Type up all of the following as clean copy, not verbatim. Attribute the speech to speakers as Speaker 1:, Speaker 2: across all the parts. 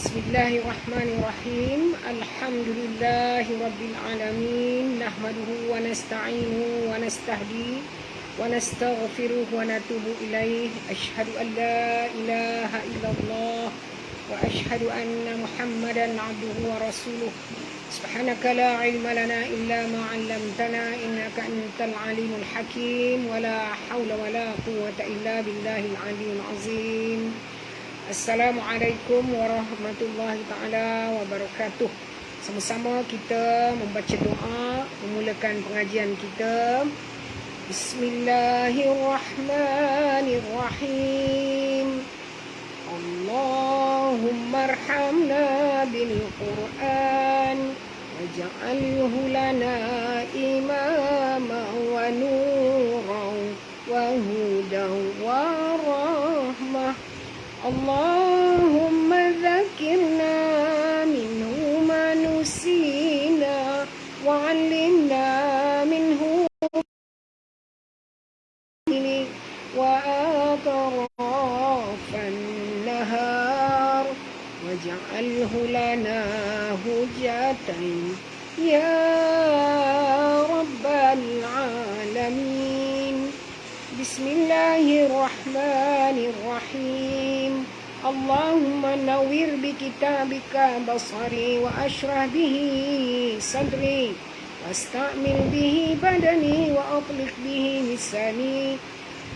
Speaker 1: Bismillahirrahmanirrahim. Alhamdulillahi rabbil alamin. Nahmaduhu wa nasta'inuhu wa nastahdi wa nastaghfiruh wa natubu ilaih. Asyhadu an la ilaha illallah wa asyhadu anna Muhammadan abduhu wa rasuluh. Subhanaka la ilma lana illa ma 'allamtana innaka antal alimul hakim. Wa la haula wa la quwwata illa billahil aliyyil azim. Assalamualaikum warahmatullahi ta'ala wabarakatuh. Sama-sama kita membaca doa memulakan pengajian kita. Bismillahirrahmanirrahim. Allahumma arhamna bil Qur'an waj'alhu lana imama wa nuran wa hudan wa rahmah. Allahumma dzakirna minhu ma nusina wa 'allimna minhu wa atrafan nahar waj'alhu lana hujjatan ya rabbal alamin. Bismillahirrahmanirrahim. Allahumma nawwir bi kitabika basari wa ashrah bihi sadri wasta'mil bihi badani wa atliq bihi lisani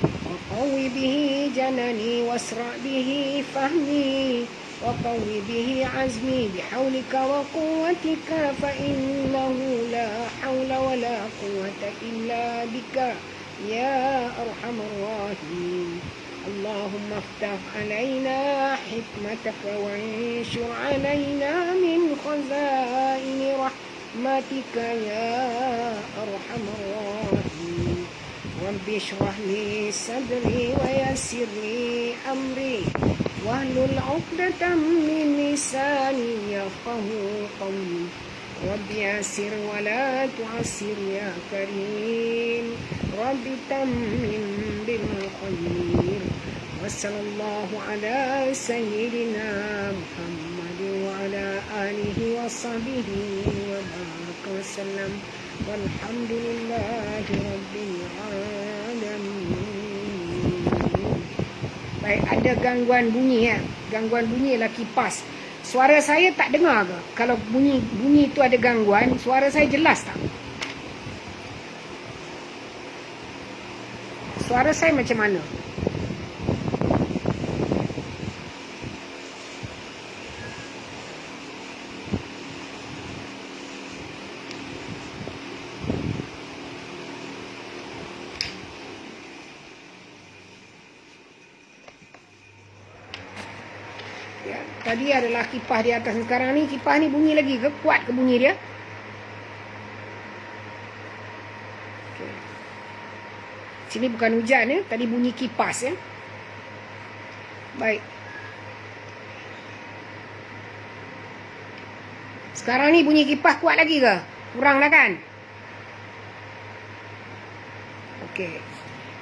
Speaker 1: wa qawwi bihi janani wasra bihi fahmi wa qawwi bihi azmi bihawlika wa quwwatika fa innahu la hawla wa la quwwata illa bika ya arhamar rahimin. Allahumma aftah alaina hikmataka wa anshur alaina min khazaini rahmatika ya arhamar rahimin. Rabbi shrah li sadri wa yassir li amri wahlul 'uqdatam min lisani yafqahu qawli. Rabbi yassir wa la tu'assir ya karim. Rabbi tammim bil khair. Wa sallallahu ala sayyidina Muhammad wa ala alihi wa sahbihi wa baraka wa sallam. Walhamdulillahi rabbil alamin. Baik, ada gangguan bunyi ya. Gangguan bunyi ialah kipas. Suara saya tak dengar ke? Kalau bunyi itu ada gangguan, suara saya jelas tak? Suara saya macam mana? Ya, tadi adalah kipas di atas. Sekarang ni kipas ni bunyi lagi ke? Kuat ke bunyi dia? Okay. Sini bukan hujan ya. Tadi bunyi kipas ya. Baik. Sekarang ni bunyi kipas kuat lagi ke? Kurang dah kan? Okey.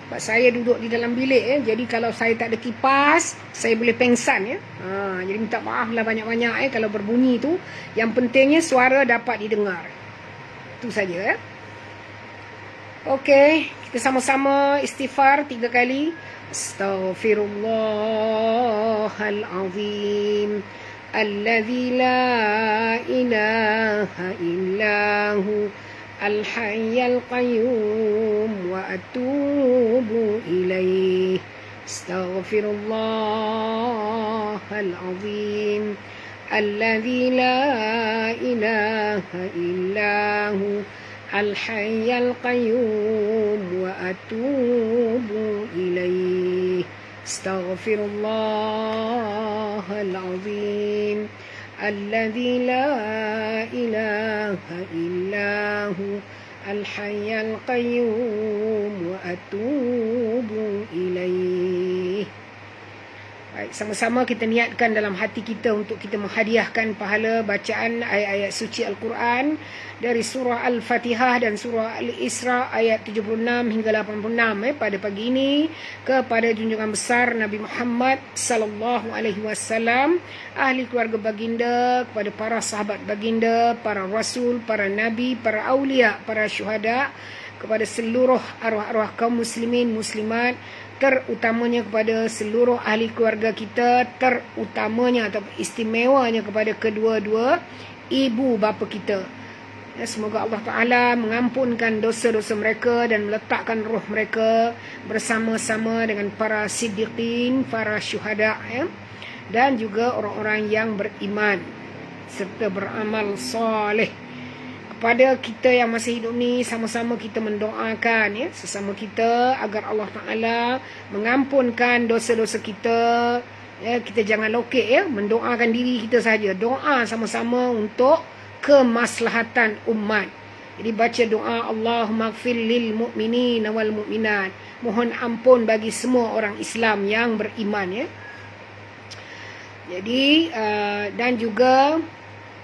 Speaker 1: Sebab saya duduk di dalam bilik ya. Jadi kalau saya tak ada kipas, saya boleh pengsan ya. Jadi minta maaf lah banyak-banyak ya kalau berbunyi tu. Yang pentingnya suara dapat didengar. Itu saja ya. Okey, kita sama-sama istighfar 3 kali. Astaghfirullahalazim alladzi la ilaha illahu al-hayyul qayyum wa atubu ilaih. Astaghfirullahalazim alladzi la ilaha illahu al-hayyul qayyum wa atubu ilaih. Astaghfirullahalazim alladzi la ilaha illahu al-hayyul qayyum wa atubu ilaih. Baik, sama-sama kita niatkan dalam hati kita untuk kita menghadiahkan pahala bacaan ayat-ayat suci Al-Quran dari surah Al-Fatihah dan surah Al-Isra ayat 76 hingga 86 pada pagi ini kepada junjungan besar Nabi Muhammad sallallahu alaihi wasallam, ahli keluarga baginda, kepada para sahabat baginda, para rasul, para nabi, para aulia, para syuhada, kepada seluruh arwah-arwah kaum muslimin muslimat, terutamanya kepada seluruh ahli keluarga kita, terutamanya atau istimewanya kepada kedua-dua ibu bapa kita. Ya, semoga Allah Ta'ala mengampunkan dosa-dosa mereka dan meletakkan roh mereka bersama-sama dengan para siddiqin, para syuhada, ya, dan juga orang-orang yang beriman serta beramal soleh. Kepada kita yang masih hidup ni, sama-sama kita mendoakan, ya, sesama kita agar Allah Ta'ala mengampunkan dosa-dosa kita. Ya, kita jangan lokek, ya, mendoakan diri kita saja. Doa sama-sama untuk kemaslahatan umat. Jadi baca doa Allahumma gfir lil mu'minin wal mu'minat. Mohon ampun bagi semua orang Islam yang beriman, ya. Jadi dan juga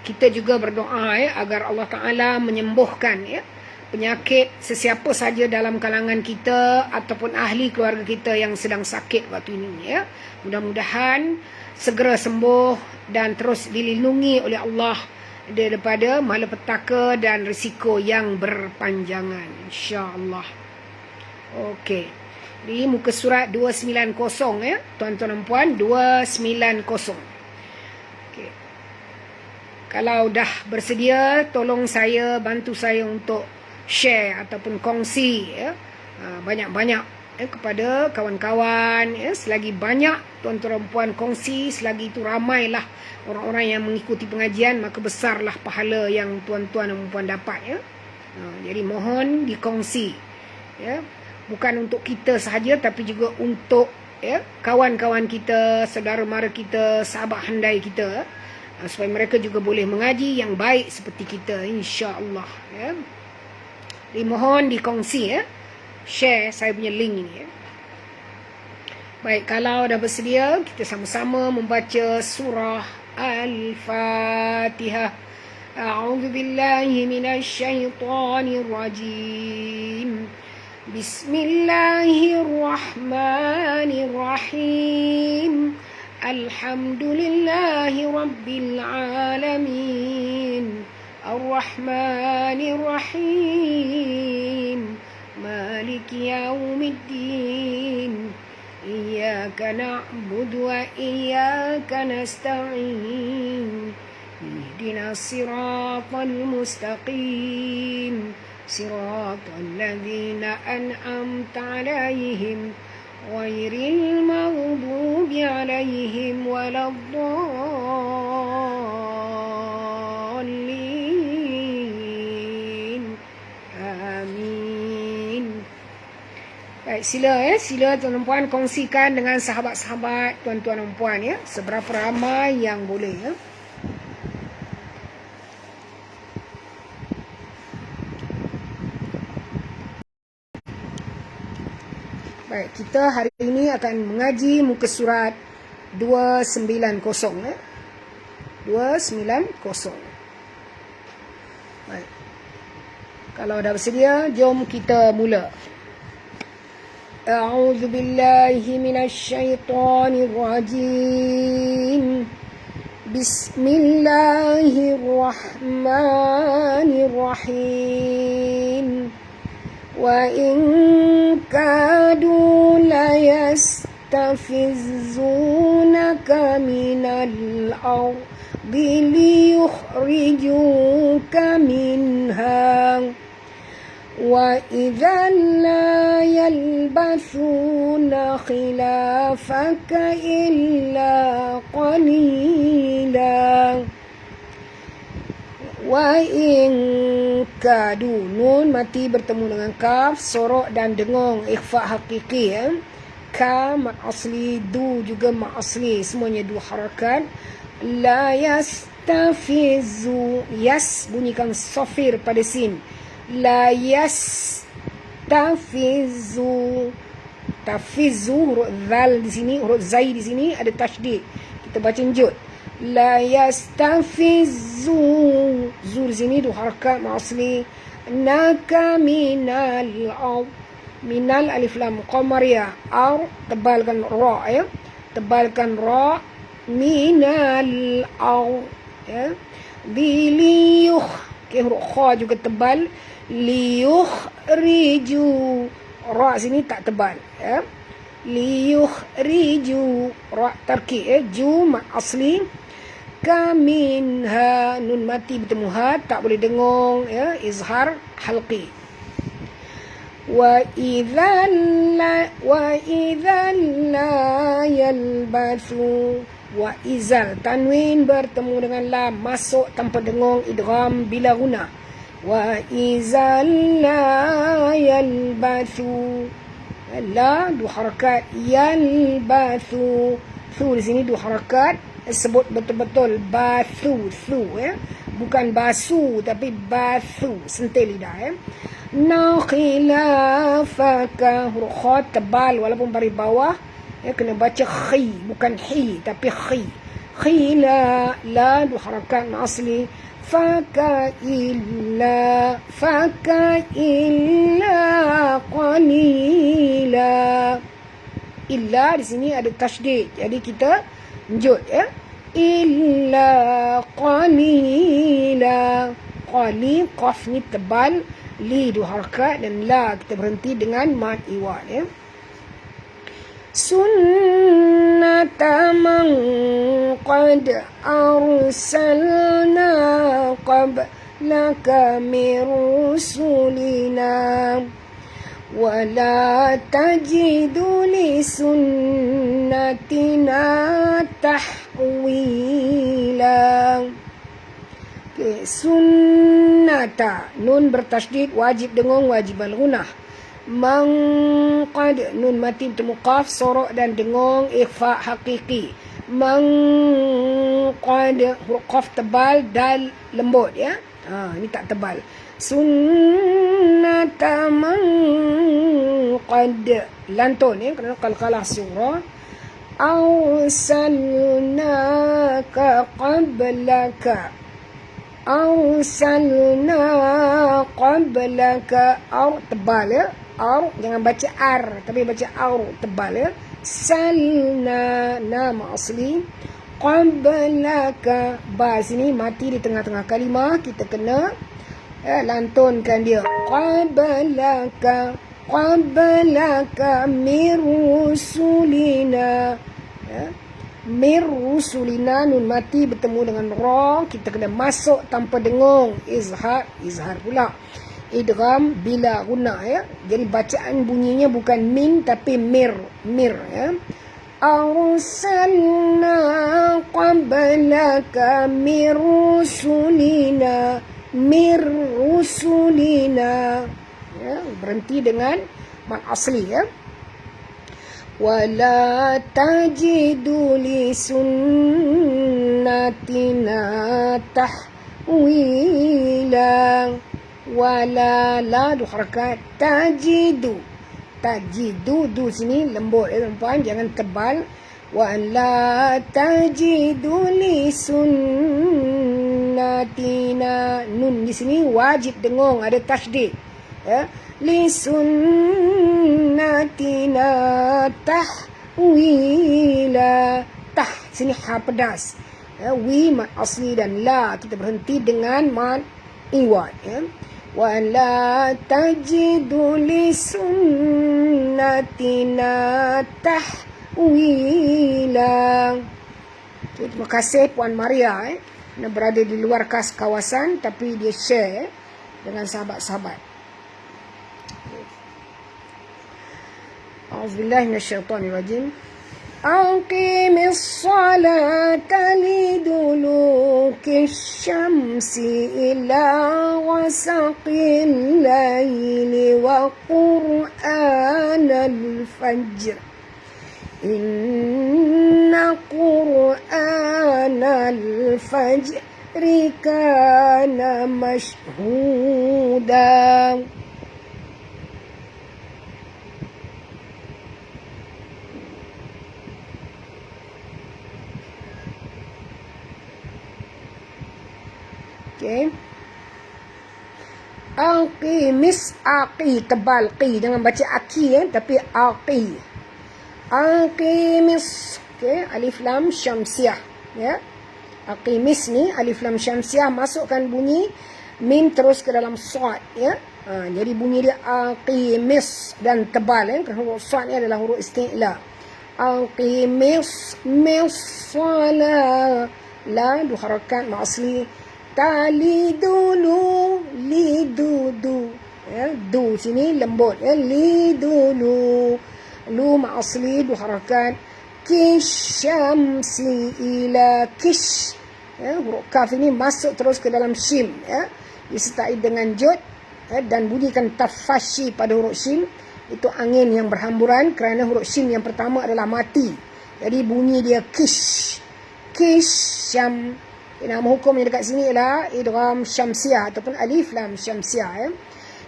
Speaker 1: kita juga berdoa, ya, agar Allah Ta'ala menyembuhkan, ya, penyakit sesiapa saja dalam kalangan kita ataupun ahli keluarga kita yang sedang sakit waktu ini, ya. Mudah-mudahan segera sembuh dan terus dilindungi oleh Allah daripada malapetaka dan risiko yang berpanjangan, insya-Allah. Okey. Di muka surat 290, ya, tuan-tuan dan puan, 290. Kalau dah bersedia, tolong saya, bantu saya untuk share ataupun kongsi, ya, banyak-banyak, ya, kepada kawan-kawan, ya. Selagi banyak tuan-tuan dan puan kongsi, selagi itu ramailah orang-orang yang mengikuti pengajian, maka besarlah pahala yang tuan-tuan dan puan dapat, ya. Jadi mohon dikongsi, ya. Bukan untuk kita sahaja, tapi juga untuk, ya, kawan-kawan kita, saudara mara kita, sahabat handai kita, supaya mereka juga boleh mengaji yang baik seperti kita, insya-Allah, ya. Dimohon dikongsi, ya. Share saya punya link ini, ya. Baik, kalau dah bersedia, kita sama-sama membaca surah Al-Fatihah. A'udzu billahi minasyaitonir rajim. Bismillahirrahmanirrahim. Alhamdulillahi Rabbil Alamin. Ar-Rahmanir-Rahim. Maliki Yawmiddin. Iyyaka na'budu wa iyyaka nasta'in. Ihdinas siratal mustaqim. Siratal ladzina an'amta 'alaihim ghairil maghdubi 'alaihim waladdallin. Amin. Baik, sila tuan-tuan puan kongsikan dengan sahabat-sahabat tuan-tuan dan puan, ya, seberapa ramai yang boleh, ya. Baik, kita hari ini akan mengaji muka surat 290, ya. 290. Baik. Kalau dah bersedia, jom kita mula. A'udzu billahi minasyaitonir rajim. Bismillahirrahmanirrahim. وَإِنْ كَادُوا لَيَسْتَفِزُّونَكَ مِنَ الْأَرْضِ لِيُخْرِجُوكَ مِنْهَا وَإِذًا لَا يَلْبَثُونَ خِلَافَكَ إِلَّا قَلِيلًا. Wa in kadu, nun mati bertemu dengan kaf, sorok dan dengung, ikhfa hakiki, ya. Ka mat asli, du juga mat asli, semuanya dua harakat. La yastafizu, yas bunyikan sofir pada sin. La yastafizu, Tafizzu, huruf zal di sini, huruf zai di sini ada tasydid. Kita baca njut. La yastafizzu, zu di sini dua harakat asli. Naka minal ard, minal alif lam qamariyah, ar tebalkan ra ya. Tebalkan ra, minal ard ya. Biliyuh, okay, huruf kha juga tebal. Liyukhriju, ra sini tak tebal ya. Liyukhriju, ra tarkib ya. Ju mat asli. Kaminha, nun mati bertemu ha, tak boleh dengung ya. Izhar halqi. Wa idzal la yalbathu, wa izal tanwin bertemu dengan lam masuk tanpa dengung, idgham bila guna. Wa izal la yalbathu, la dua harakat, yalbathu, thu di sini dua harakat, sebut betul-betul bathu, thu ya, bukan basu tapi bathu, sentil lidah ya. Nakhilafaka, huruf kha tebal walaupun baris bawah ya, kena baca khi bukan hi tapi khi. Khila, la dua harakat asli. Faka illa qalila. Illa di sini ada tasydid, jadi kita njut ya. Illa qalila. Qali, qaf ni tebal, li dua harakat, dan la kita berhenti dengan mad iwad ya. Sunnata man qad arsalna qablaka min rusulina wa la tajidu li sunnatina tahwila. Okay, sunnata, nun bertasydid, wajib dengung, wajib al-gunah. Mangqad, nun mati bertemu qaf, sorok dan dengung, ikhfa hakiki. Mangqad, huruf qaf tebal, dal lembut ya. Ini tak tebal. Sunnata mangqad, lantun ya, kerana qalqalah surah. Arsalnaka qablaka, arsalna qablaka, ar tebal ya. Ar, jangan baca ar tapi baca ar, tebal ya. Salna, nama asli. Qablaka, ba sini mati di tengah-tengah kalimah, kita kena lantunkan dia. Qablaka, qablaka mir rusulina ya. Mir rusulina, nun mati bertemu dengan ra, kita kena masuk tanpa dengung, izhar pula, idgham bila guna ya. Jadi bacaan bunyinya bukan min tapi mir ya. Arsalna qablaka mir rusulina ya, berhenti dengan mad asli ya. Wala tajidu li sunnatina tahwila. Wala, la dua harakat, tajidu, du sini lembut ya tuan-tuan, jangan tebal. Wala tajidu li sunnatina, nun di sini wajib dengung, ada tasydid ya. Li sunnatina tahwila. Tah sini ha pedas ya, wi mad asli, dan la kita berhenti dengan mad iwad ya. Wa la tajidu li sunnatina tahwila. Terima kasih Puan Maria yang berada di luar kawasan tapi dia share dengan sahabat-sahabat. A'udzubillahi minasyaitonirrajim. Aqimis salata liduluki syamsi ila wasaqil laili wa qur'anal fajr. Inna qur'anal fajri kana mashhuda. Okey. Aqimis, aqi, tebal, qi. Jangan baca aki tapi aqi. Aqimis. Okey, alif lam syamsiah. Ya. Aqimis ni alif lam syamsiah, masukkan bunyi mim terus ke dalam sad, ya. Jadi bunyi dia aqimis dan tebal, ya. Kerana huruf sad ni adalah huruf isti'la. Aqimis mis salah. La du harakat ma asli. Tali dulu li du, ya, du sini lembut, ya, li dulu. Lu ma asli du harakat. Kishamsi ila kish, ya, huruf kaf ini masuk terus ke dalam shim, ya, disertai dengan jud, ya, dan bunyikan tafashi pada huruf shim. Itu angin yang berhamburan kerana huruf shim yang pertama adalah mati. Jadi bunyi dia kish. Kisham. Nama hukum yang dekat sini ialah idgham syamsiah ataupun alif lam syamsiah, ya.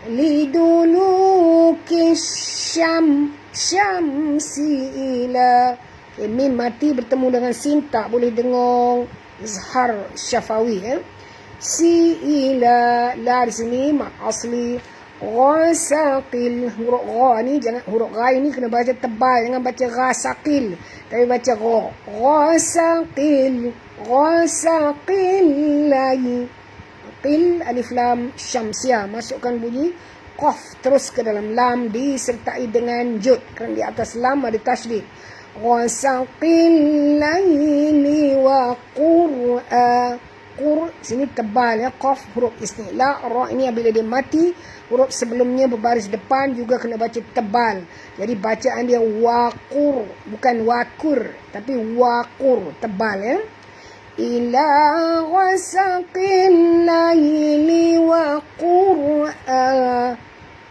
Speaker 1: Lidulu kisham syamsi ila. Mim mati bertemu dengan sin, tak boleh dengung izhar syafawi, ya. Si ila, la di sini mak asli. Ghasaqil, huruf gha ni jangan, huruf gha ini kena baca tebal, jangan baca ghasaqil tapi baca gha. Ghasaqil, ghasaqil lagi. Qil alif lam syamsiah, masukkan bunyi qaf terus ke dalam lam disertai dengan jud kerana di atas lam ada tasydid. Ghasaqil laili wa qur'a. Qur sini tebal, ya, qaf huruf isti'la. Ra ini apabila dia mati, huruf sebelumnya berbaris depan juga kena baca tebal. Jadi bacaan dia waqur, bukan wakur tapi waqur, tebal, ya. Ila wasaqil laili wa qur'a.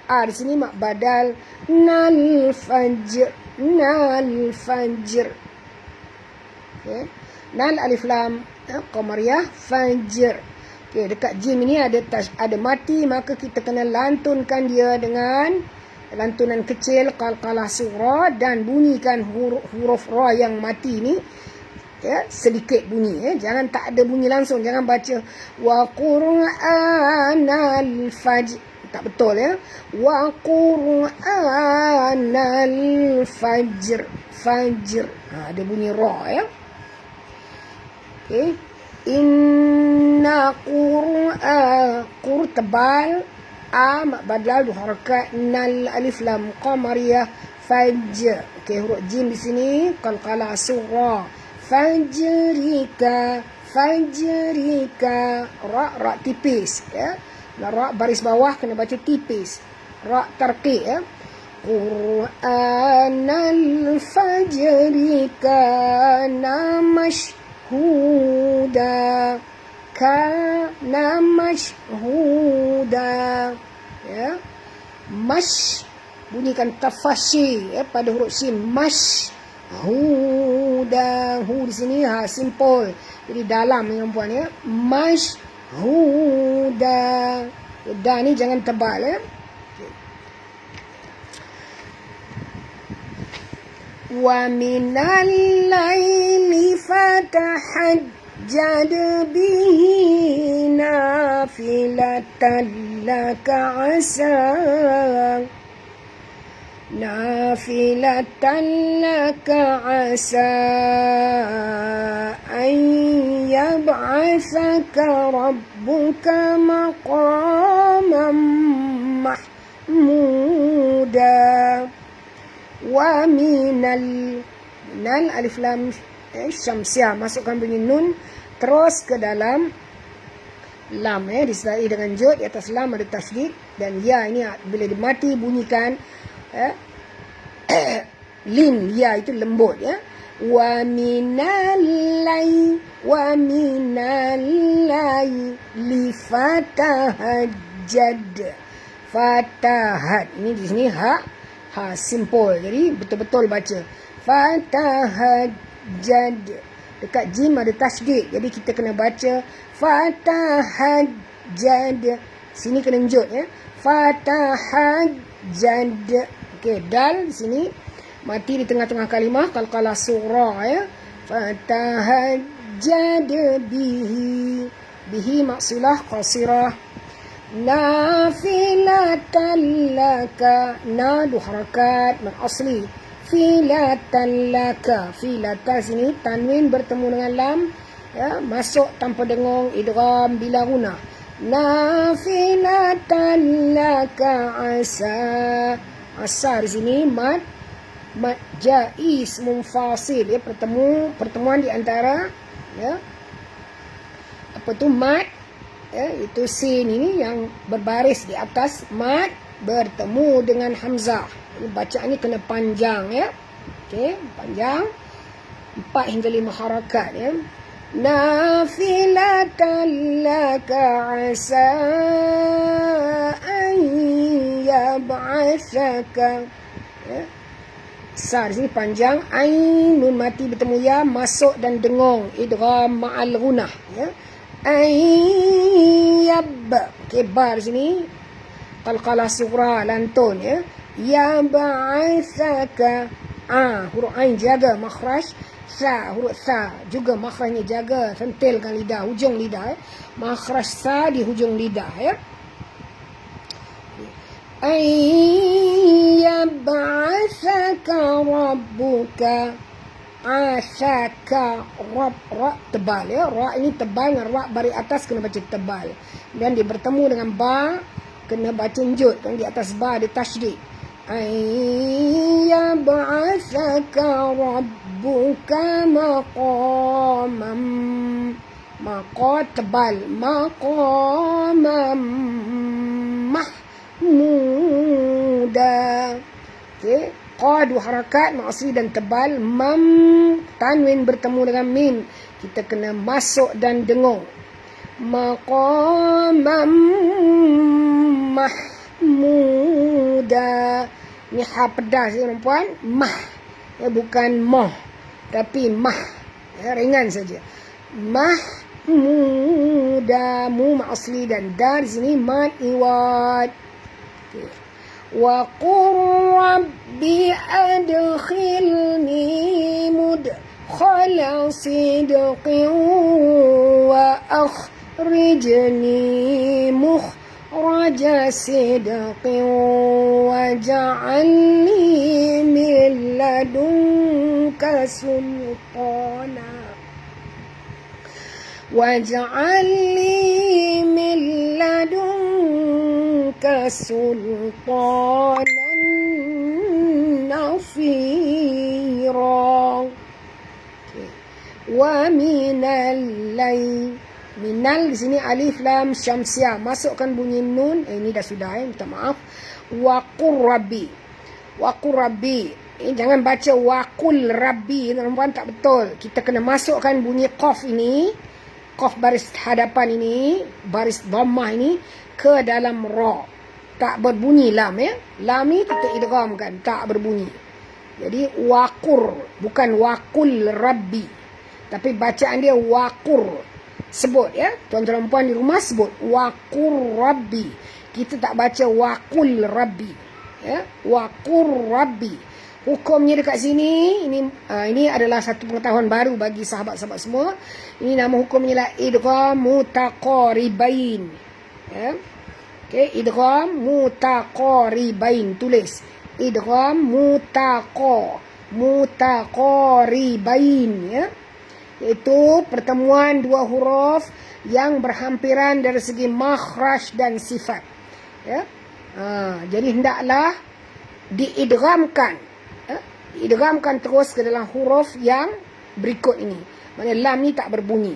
Speaker 1: Di sini mak badal nal fajr, nal fajr. Okay. Nal alif lam qamariyah fajr. Okay, dekat jim ini ada mati, maka kita kena lantunkan dia dengan lantunan kecil qalqalah surah dan bunyikan huruf ra yang mati ni, ya, sedikit bunyi, ya. Jangan tak ada bunyi langsung, jangan baca wa qur'anal fajr, tak betul, ya. Wa qur'anal fajr, fajr, ada bunyi ra, ya. Okay. Inna qur'a, qur tebal, a mak badal du harakat, nal alif lam qamariyah fajr. Okay, huruf jim di sini qalqalah surah. Fajrika, fajrika, ra tipis, ya. Ra baris bawah kena baca tipis, ra tarqiq, ya. Qur'anal fajrika namashhuda, kana mashhuda, ya. Mash bunyikan tafashi, ya, pada huruf sin. Mash huda, hu di sini ha simple, jadi dalam yang puan, ya. Mash huda, da ni jangan tebal, ya. Wa minal laili fatahajjad bihi nafilatan laka asa, nafilatan laka asa an yab'athaka rabbuka maqaman mahmuda. Wa minal alif lam syamsiah, masukkan bunyi nun terus ke dalam lam, ya, disertai dengan jud. Di atas lam ada tasydid dan ya ini bila dimati bunyikan, ya, lin, ya itu lembut, ya. Wa minal laili fatahajjad, fatahat ini di sini ha simple, jadi betul-betul baca fatahajjad. Dekat jim ada tasydid, jadi kita kena baca fatahajjad. Sini kena njut, ya, fatahajjad. Okey, dal di sini mati di tengah-tengah kalimah qalqalah surah, ya. Fatahajjad bihi bihi maksilah qasirah. Nafilatan laka, na dua harakat mat asli. Filatan laka, filatan sini tanwin bertemu dengan lam, ya, masuk tanpa dengung, idgham bila guna. Nafilatan laka asa, asa di sini mat jaiz munfasil, ya, pertemuan di antara, ya, apa tu mat, ya, itu sin ini yang berbaris di atas mat bertemu dengan hamzah. Bacaan ni kena panjang, ya. Okey, panjang 4 hingga 5 harakat, ya. Nafilatan laka asa an yab'athaka, ya. Sa di sini panjang, ain nun mati bertemu ya, masuk dan dengung, idgham ma'al gunah, ya. Ayyab, okey, ba di sini qalqalah sughra lantun, ya. Ya ba'athaka, huruf ain jaga makhraj, sa huruf sa juga makhrajnya jaga, sentilkan lidah, hujung lidah, ya. Makhraj sa di hujung lidah, ya. Ayyab'athaka rabbuka, asaka, ra tebal, ya. Ra ini tebal, dengan ra baris atas kena baca tebal, dan dia bertemu dengan ba kena baca njut, kan di atas ba dia tasydid. Ayyab'athaka rabbuka maqamam, maqam tebal, maqamam mahmuda. Okey, qa dua harakat asli dan tebal, mam tanwin bertemu dengan mim, kita kena masuk dan dengung. Maqamam mahmuda, ni ha pedas, ya, perempuan, mah, ya, bukan moh tapi mah, ya, ringan saja. Mahmuda, mu asli dan dar sini mad iwad. Okay. Wa qur rabbi adkhilni mudkhala sidqin wa akhrijni mukhraja sidqin waj'alni min ladunka sultana, waj'alni min ladunka sultanan nasira. Wa minal layl, minal di sini alif lam syamsiah, masukkan bunyi nun, ini dah sudah, minta maaf. Wa qur rabbi, wa qur rabbi, jangan baca waqul rabbi, tuan-tuan, tak betul. Kita kena masukkan bunyi qaf ini, qaf baris hadapan ini, baris dhammah ini ke dalam ra. Tak berbunyi lam, ya. Lam ni kita idghamkan, tak berbunyi. Jadi waqur, bukan waqul rabbi, tapi bacaan dia waqur. Sebut, ya, tuan-tuan puan di rumah sebut waqur rabbi. Kita tak baca waqul rabbi, ya. Waqur rabbi. Hukumnya dekat sini, ini adalah satu pengetahuan baru bagi sahabat-sahabat semua. Ini nama hukumnya lah idgham mutaqaribain, ya. Okey, idgham mutaqaribain, tulis idgham mutaqaribain, ya. Iaitu pertemuan dua huruf yang berhampiran dari segi makhraj dan sifat, ya. Jadi hendaklah diidghamkan, ya? Diidghamkan terus ke dalam huruf yang berikut ini. Maksudnya lam ni tak berbunyi.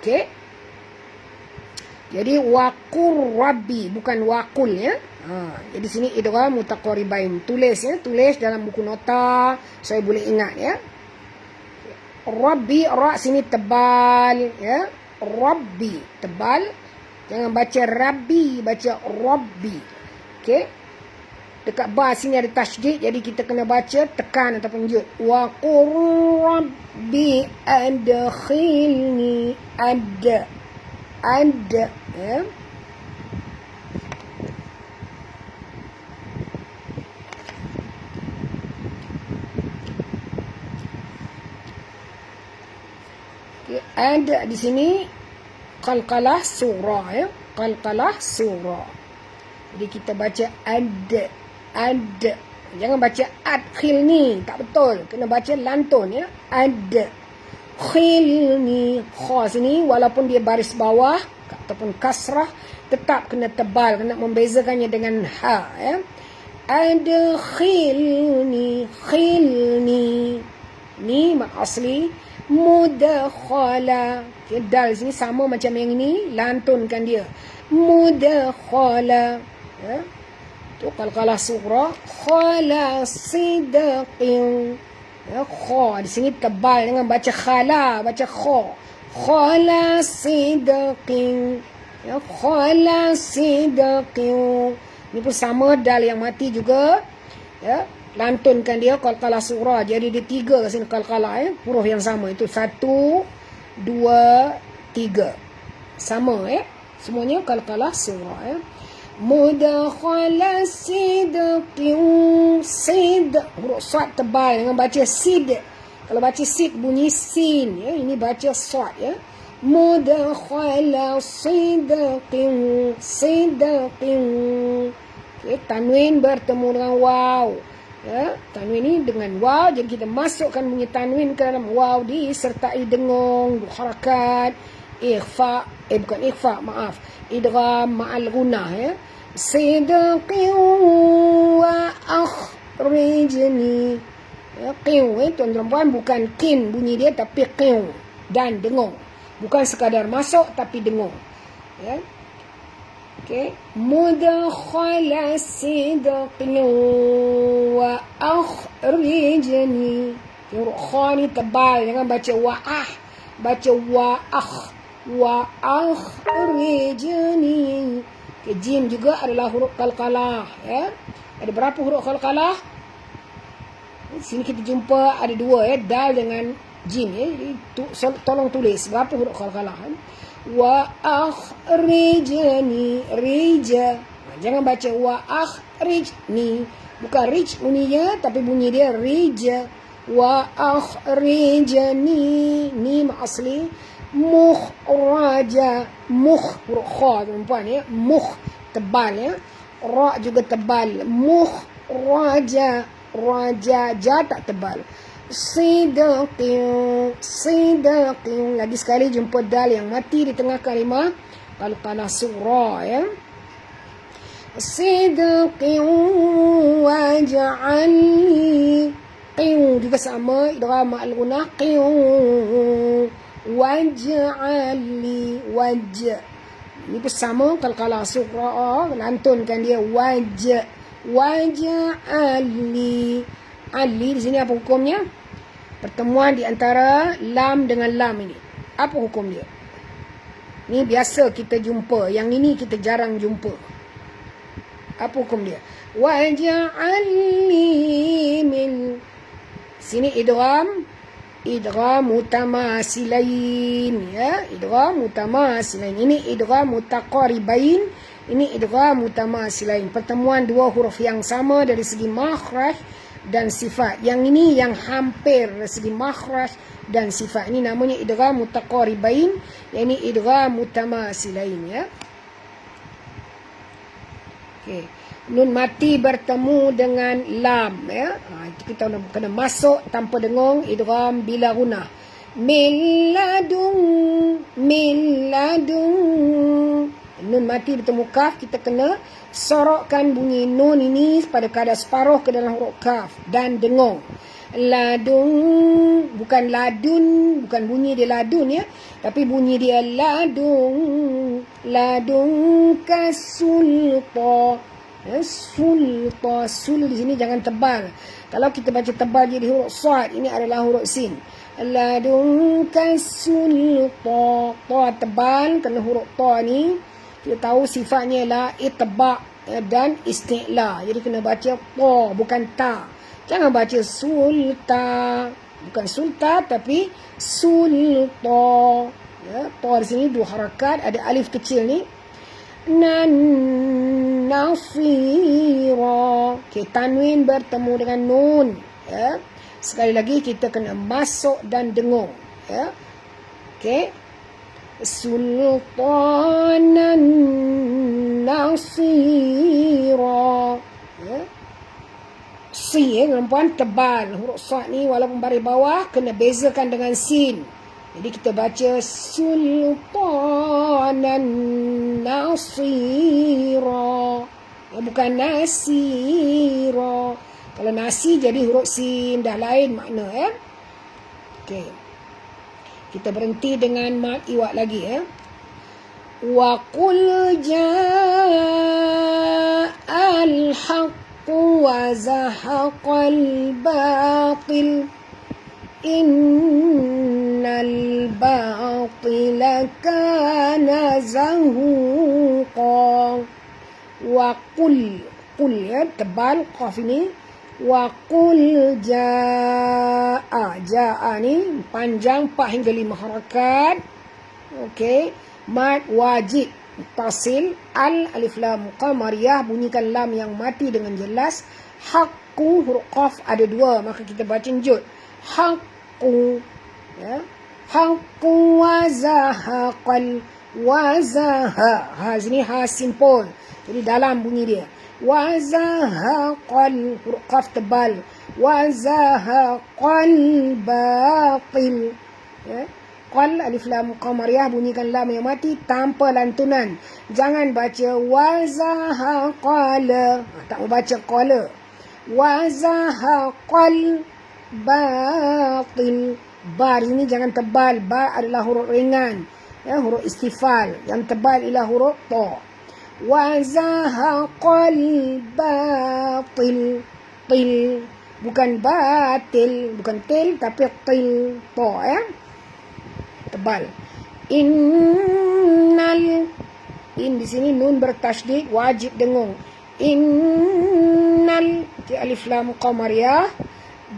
Speaker 1: Okey. Jadi waqur rabbi, bukan waqul, ya. Jadi sini idgham mutaqaribain. Tulis, ya, tulis dalam buku nota, saya boleh ingat, ya. Rabbi, ra sini tebal, ya. Rabbi tebal. Jangan baca rabbi, baca rabbi. Okey. Dekat ba sini ada tasydid, jadi kita kena baca tekan ataupun jud. Wa qur rabbi adkhilni, ada, ya. Ada di sini qalqalah surah ya. Qalqalah surah. Jadi kita baca ad. Jangan baca adkhilni, tak betul. Kena baca lantun ya. Adkhilni. Kha sini walaupun dia baris bawah ataupun kasrah tetap kena tebal, kena membezakannya dengan ha ya. Adkhilni, khilni. Ni mak asli mudakhala. Okay, dal sini sama macam yang ini, lantunkan dia. Mudakhala. Ya. Tu qalqalah sughra. Khala sidqin. Ya, kha di sini tebal, jangan baca khala, baca kha. Khala sidqin. Ya, khala sidqin. Ini pun sama, dal yang mati juga. Ya, lantunkan dia qalqalah sughra. Jadi dia 3 kat sini qalqalah ya. Huruf yang sama itu 1 2 3. Sama ya. Semuanya qalqalah sughra ya. Mudakhala sidqin. Sid. Huruf sad tebal, jangan baca sid. Kalau baca sid bunyi sin ya. Ini baca sad ya. Mudakhala sidqin. Sidqin. Okay, tanwin bertemu dengan waw. Ya, tanwin ini dengan waw, jadi kita masukkan bunyi tanwin ke dalam waw disertai dengung, harakat, ikhfa, bukan ikhfa, maaf, idgham ma'al gunnah ya. Sidqin wa akhrijni. Ya, qin tuan-tuan puan bukan kin bunyi dia tapi qin dan dengung. Bukan sekadar masuk tapi dengung. Ya. Okay. Mudakhala sidqin wa akhrijni. Huruf kha ni tebal, jangan baca wa'ah, baca wa'ah. Wa akhrijni. Okay, jim juga adalah huruf qalqalah ya. Ada berapa huruf qalqalah? Di sini kita jumpa ada 2 ya, dal dengan jim ya. Jadi tolong tulis berapa huruf qalqalah. Wa akhrijni, rija. Jangan baca wa akhrijni, bukan rij bunyinya tapi bunyi dia rija. Wa akhrijni, ni asli mukhraja. Mukh huruf kha tuan-tuan ya, mukh tebal ya, ra juga tebal. Mukhraja, raja, ja tak tebal. Sidqin. Lagi sekali jumpa dal yang mati di tengah kalimah qalqalah sughra ya. Sidqin waj'alni. Qin juga sama, idgham ma'al gunnah. Qin waj'alni. Waj. Ini pun sama qalqalah sughra, lantunkan dia waj'alni. Ali di sini apa hukumnya? Pertemuan di antara lam dengan lam ini. Apa hukum dia? Ini biasa kita jumpa, yang ini kita jarang jumpa. Apa hukum dia? Waj'alni min. Sini idgham mutamasilain ya, idgham mutamasilain. Ini idgham mutaqaribain, ini idgham mutamasilain. Pertemuan 2 huruf yang sama dari segi makhraj dan sifat. Yang ini yang hampir dari segi makhraj dan sifat. Ini namanya idgham mutaqaribain, yang ini idgham mutamasilain ya. Okey. Nun mati bertemu dengan lam ya. Itu kita kena masuk tanpa dengung, idgham bila gunnah. Min ladun. Nun mati bertemu kaf, kita kena sorokkan bunyi nun ini pada kadar separuh ke dalam huruf kaf dan dengung. Ladun, bukan ladun, bukan bunyi dia ladun ya, tapi bunyi dia ladun. Ladun kasulta. Ya, sulta, sul di sini jangan tebal. Kalau kita baca tebal jadi huruf sad, ini adalah huruf sin. Ladun kasulta. Ta tebal, kena huruf ta ni kita tahu sifatnya ialah itba' dan isti'la. Jadi kena baca ta, bukan ta. Jangan baca sulta. Bukan sulta tapi sulta. Ya, ta di sini 2 harakat, ada alif kecil ni. Nasira. Okay, tanwin bertemu dengan nun. Ya. Sekali lagi kita kena masuk dan dengung. Ya. Okay. sultanan nasira. Ya. Si perempuan tebal. Huruf sad ni walaupun baris bawah kena bezakan dengan sin. Jadi kita baca sultanan nasira. Ya, bukan nasira. Kalau nasi jadi huruf sin, dah lain makna ya. Okey. Kita berhenti dengan mad iwak lagi ya. Wa qul ja'al haqq wa zahaqal batil innal batila kana zahuqa. Wa qul ya tebal qaf ini. Wa qul jaa ni panjang 4 hingga 5 harakat. Okey, mad wajib tasil al alif lam qamariyah, bunyikan lam yang mati dengan jelas. Haqqu huruf qaf ada 2, maka kita baca jud. Haqqu ya. Haqqu wa zahaqal wa zaha. Ha sini ha simple. Jadi dalam bunyi dia. Wa zahaqal huruf qaf tebal. Wa zahaqal batil. Ya. Qal alif lam qamariyah, bunyikan lam yang mati tanpa lantunan. Jangan baca wa zahaqala. Tak mau baca qala. Wa zahaqal batil. Ba di sini jangan tebal. Ba adalah huruf ringan. Ya, huruf istifal. Yang tebal ialah huruf ta. Wa zahaqal batil. Til. Bukan batil. Bukan til tapi til. Ta ya. Tebal. Innal. In di sini nun bertasydid, wajib dengung. Innal. Alif lam qamariyah.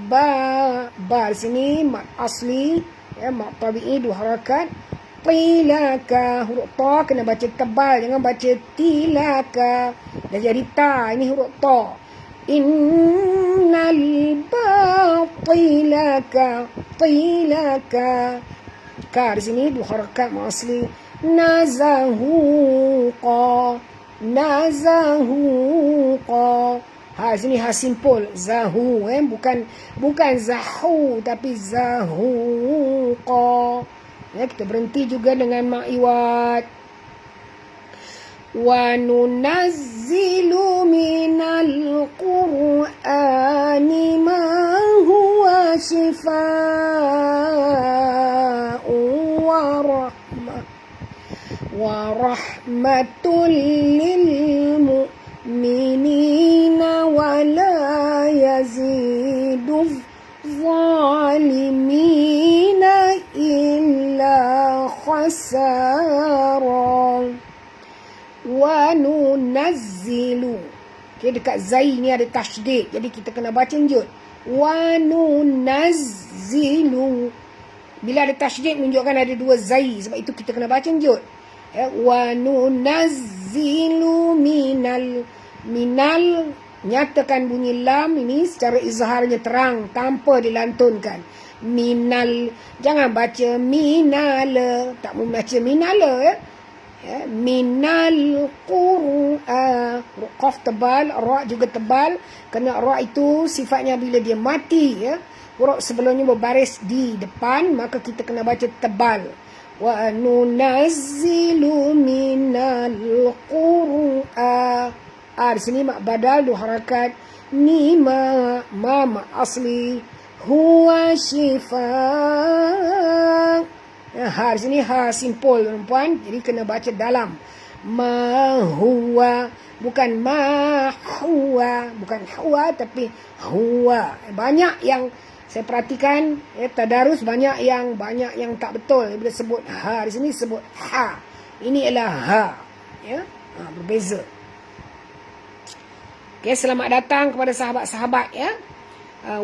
Speaker 1: Ba di sini mat asli ya, mat tabi'i 2 harakat. Tilaka huruf ta kena baca tebal, jangan baca tilaka. Dah jadi ta, ini huruf ta. Innal batilaka tilaka. Ka di sini 2 harakat mat asli. Nazahuqa nazahuqa. Ha sini ha simple zahu bukan zahu tapi zahuqa. Ya, kita berhenti juga dengan mak iwat. Wa nunazzilu minal qur'ani ma huwa shifaa'un wa rahmatul lil mu'minina wa la yazidu zalimina illa khasara. Wa nunazzilu. Okay, dekat zai ni ada tasydid, jadi kita kena baca jud. Wa nunazzilu. Bila ada tasydid menunjukkan ada 2 zai, sebab itu kita kena baca jud. Wa nunazzilu minal. Nyatakan bunyi lam ini secara izharnya terang tanpa dilantunkan. Minal. Jangan baca minala. Tak mau baca minala ya. Minal qur'a. Qaf tebal, ra juga tebal. Kerana ra itu sifatnya bila dia mati ya. Huruf sebelumnya berbaris di depan, maka kita kena baca tebal. Wa nunazzilu minal qur'a. Di sini mak badal 2 harakat. Ni ma asli. Huwa shifa. Ha di sini ha simple perempuan, jadi kena baca dalam. Ma huwa, bukan ma huwa, bukan huwa tapi huwa. Banyak yang saya perhatikan tadarus banyak yang tak betul bila sebut ha, di sini sebut ha. Ini ialah ha. Ya, berbeza. Okay, selamat datang kepada sahabat-sahabat ya.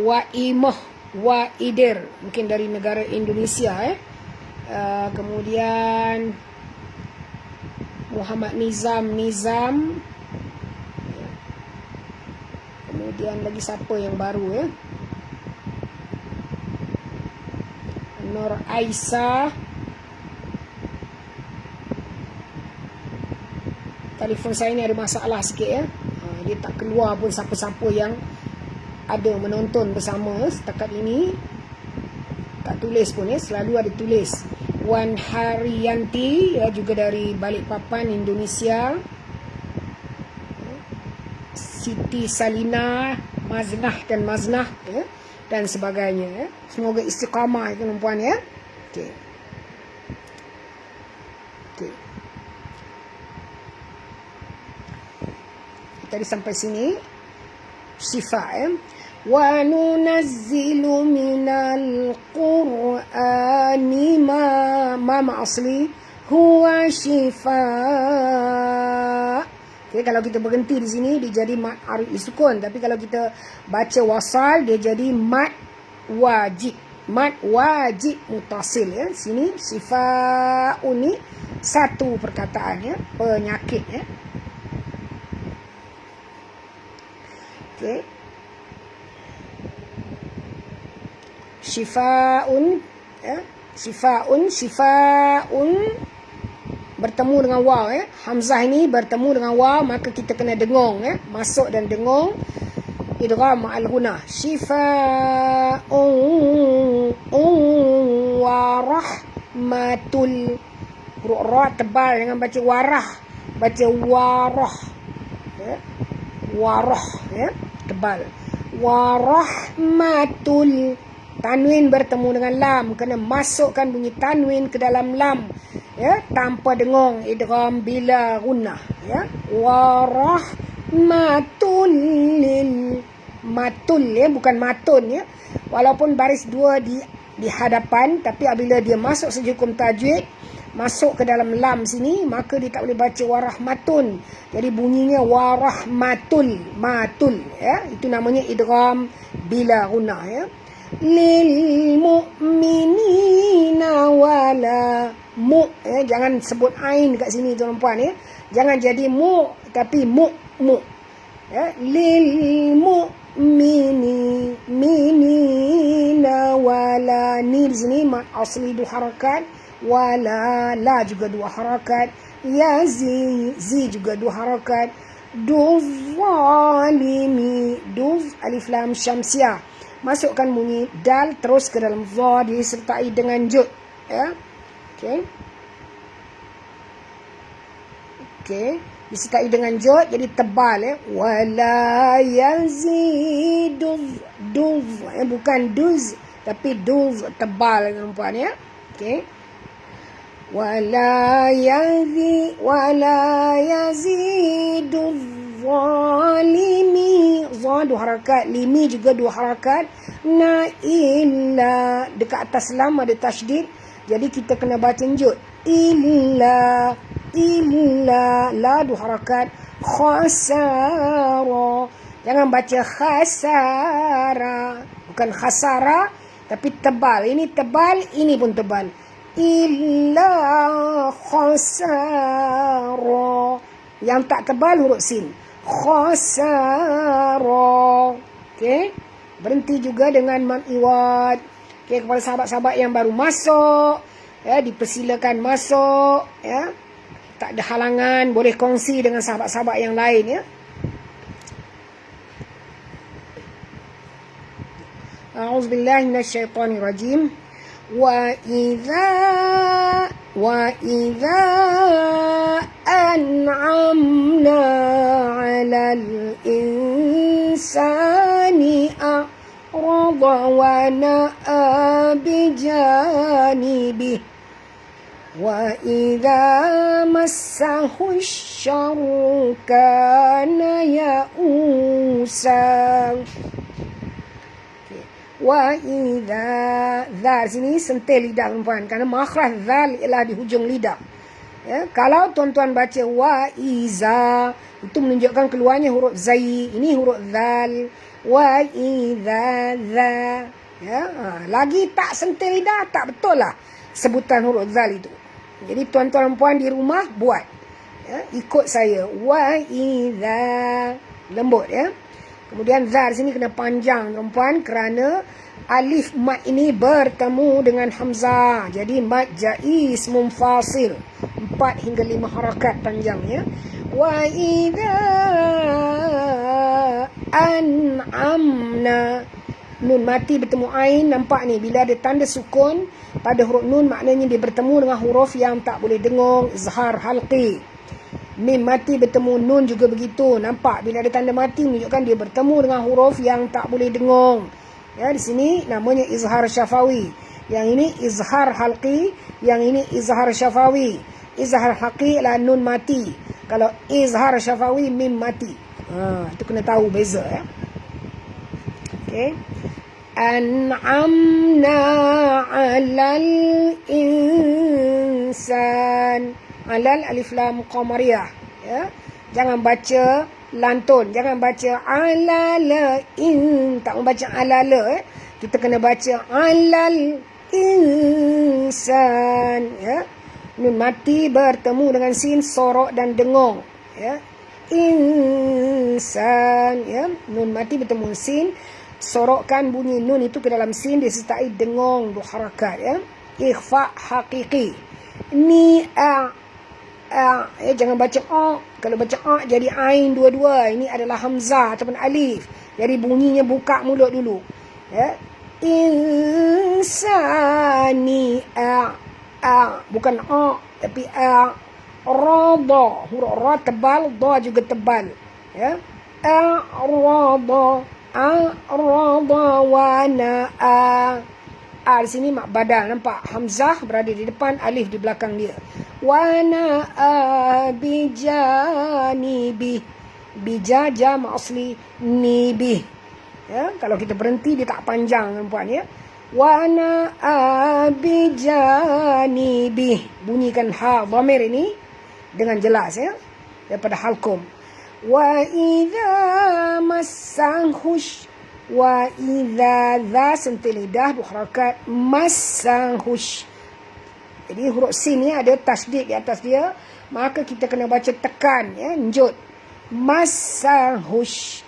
Speaker 1: Waimah, Waidir, mungkin dari negara Indonesia kemudian Muhammad Nizam. Kemudian lagi siapa yang baru ya? Nur Aisyah. telefon saya ni ada masalah sikit ya. Dia tak keluar pun siapa-siapa yang ada menonton bersama setakat ini. Tak tulis pun ya, selalu ada tulis. Wan Haryanti ya, juga dari Balikpapan, Indonesia. Siti Salina, Maznah dan Maznah ya, dan sebagainya ya. Semoga istiqamah ya tuan-puan ya. Okey. Okey. Tadi sampai sini sifat ya. Wa nunazzilu minal Qur'ani ma asli huwa shifa. Okay, kalau kita berhenti di sini dia jadi mat arif sukun, tapi kalau kita baca wasal dia jadi mat wajib. Mat wajib mutasil ya. Sini sifaun ni satu perkataan ya, penyakit ya. Okey. Shifaun ya. Shifaun bertemu dengan waw ya. Hamzah ini bertemu dengan waw, maka kita kena dengung ya. Masuk dan dengung. Idgham ma'al ghunah. Shifaun wa rahmatul. Huruf ra tebal, jangan baca warah. Baca warah. Ya. Warah ya, tebal. Warahmatul. Tanwin bertemu dengan lam, kena masukkan bunyi tanwin ke dalam lam ya, tanpa dengung, idgham bila gunnah ya. Warahmatul lil matul ya, bukan matun ya. Walaupun baris dua di hadapan, tapi apabila dia masuk segi hukum tajwid, masuk ke dalam lam sini, maka dia tak boleh baca warahmatun. Jadi bunyinya warahmatul, matul ya. Itu namanya idgham bila gunnah ya. Lil mu'minina wala mu ya, jangan sebut ain kat sini tuan-puan ya. Jangan jadi mu tapi mu ya. Lil mu'minina wala, ni di sini mat asli dua harakat, wala la juga dua harakat, ya zi juga dua harakat, duz zalimi, duz alif lam syamsiah. Masukkan bunyi dal terus ke dalam dha, disertai dengan jud ya. Okey. Okey, disertai dengan jud jadi tebal ya. Wala yaziduz duz ya, bukan duz tapi duz, tebal tuan-puan ya. Okey. Wala yaziduz zalimi, za dua harakat, limi juga dua harakat, na illa dekat atas lam ada tasydid, jadi kita kena baca jud. Illa la dua harakat, khasara, jangan baca khasara, bukan khasara tapi tebal, ini tebal, ini pun tebal. Illa khasara, yang tak tebal huruf sin, khasara. Okey, berhenti juga dengan mat iwad. Okey, kepada sahabat-sahabat yang baru masuk ya, dipersilakan masuk ya, tak ada halangan, boleh kongsi dengan sahabat-sahabat yang lain ya. A'udzubillahi minasyaitonirrajim. Wa idza an'amna 'alal insani a'rada wa na'a bijanibi wa idza massahu syarru kana ya'usa. Wa idza, zal sini sentil lidah tuan-tuan, kerana makhraj zal ialah di hujung lidah ya. Kalau tuan-tuan baca wa iza, itu menunjukkan keluarnya huruf zai, ini huruf zal. Wa idza za ya. Lagi tak sentil lidah, tak betul lah sebutan huruf zal itu. Jadi tuan-tuan puan di rumah buat ya, ikut saya. Wa idza, lembut ya. Kemudian zal sini kena panjang tuan-puan, kerana alif mat ini bertemu dengan hamzah. Jadi mat jaiz munfasil, 4 hingga 5 harakat panjangnya. Wa idza an'amna. Nun mati bertemu ain, nampak ni bila ada tanda sukun pada huruf nun, maknanya dia bertemu dengan huruf yang tak boleh dengung, izhar halqi. Mim mati bertemu nun juga begitu, nampak bila ada tanda mati menunjukkan dia bertemu dengan huruf yang tak boleh dengung. Ya, di sini namanya izhar syafawi. Yang ini izhar halqi, yang ini izhar syafawi. Izhar halqi adalah nun mati. Kalau izhar syafawi, mim mati. Itu kena tahu beza ya. Okey. An'amna 'alal insan. Alal alif lam qamariyah ya. Jangan baca lantun, jangan baca alala in, tak membaca alala Kita kena baca alal insan ya. Nun mati bertemu dengan sin, sorok dan dengung ya. Insan ya. Nun mati bertemu sin, sorokkan bunyi nun itu ke dalam sin disertai dengung, dua harakat ya. Ikhfa haqiqi. Ni ya, jangan baca a. Kalau baca a jadi ain dua-dua. Ini adalah hamzah ataupun alif. Jadi bunyinya buka mulut dulu ya. Insani bukan a tapi rada. Huruf ra tebal, da juga tebal ya. Arada wa na'a. Di sini mak badal, nampak hamzah berada di depan, alif di belakang dia. Wa na'a bijanibi. Bija jam asli nibi ya. Kalau kita berhenti dia tak panjang puan ya. Wa na'a bijanibi. Bunyikan ha dhamir ini dengan jelas ya, daripada halkum. Wa idza massahush. Wa idza dha sentuh lidah, dua harakat, massahush. Jadi huruf sin ni ada tasdid di atas dia, maka kita kena baca tekan ya, njut. Massahush.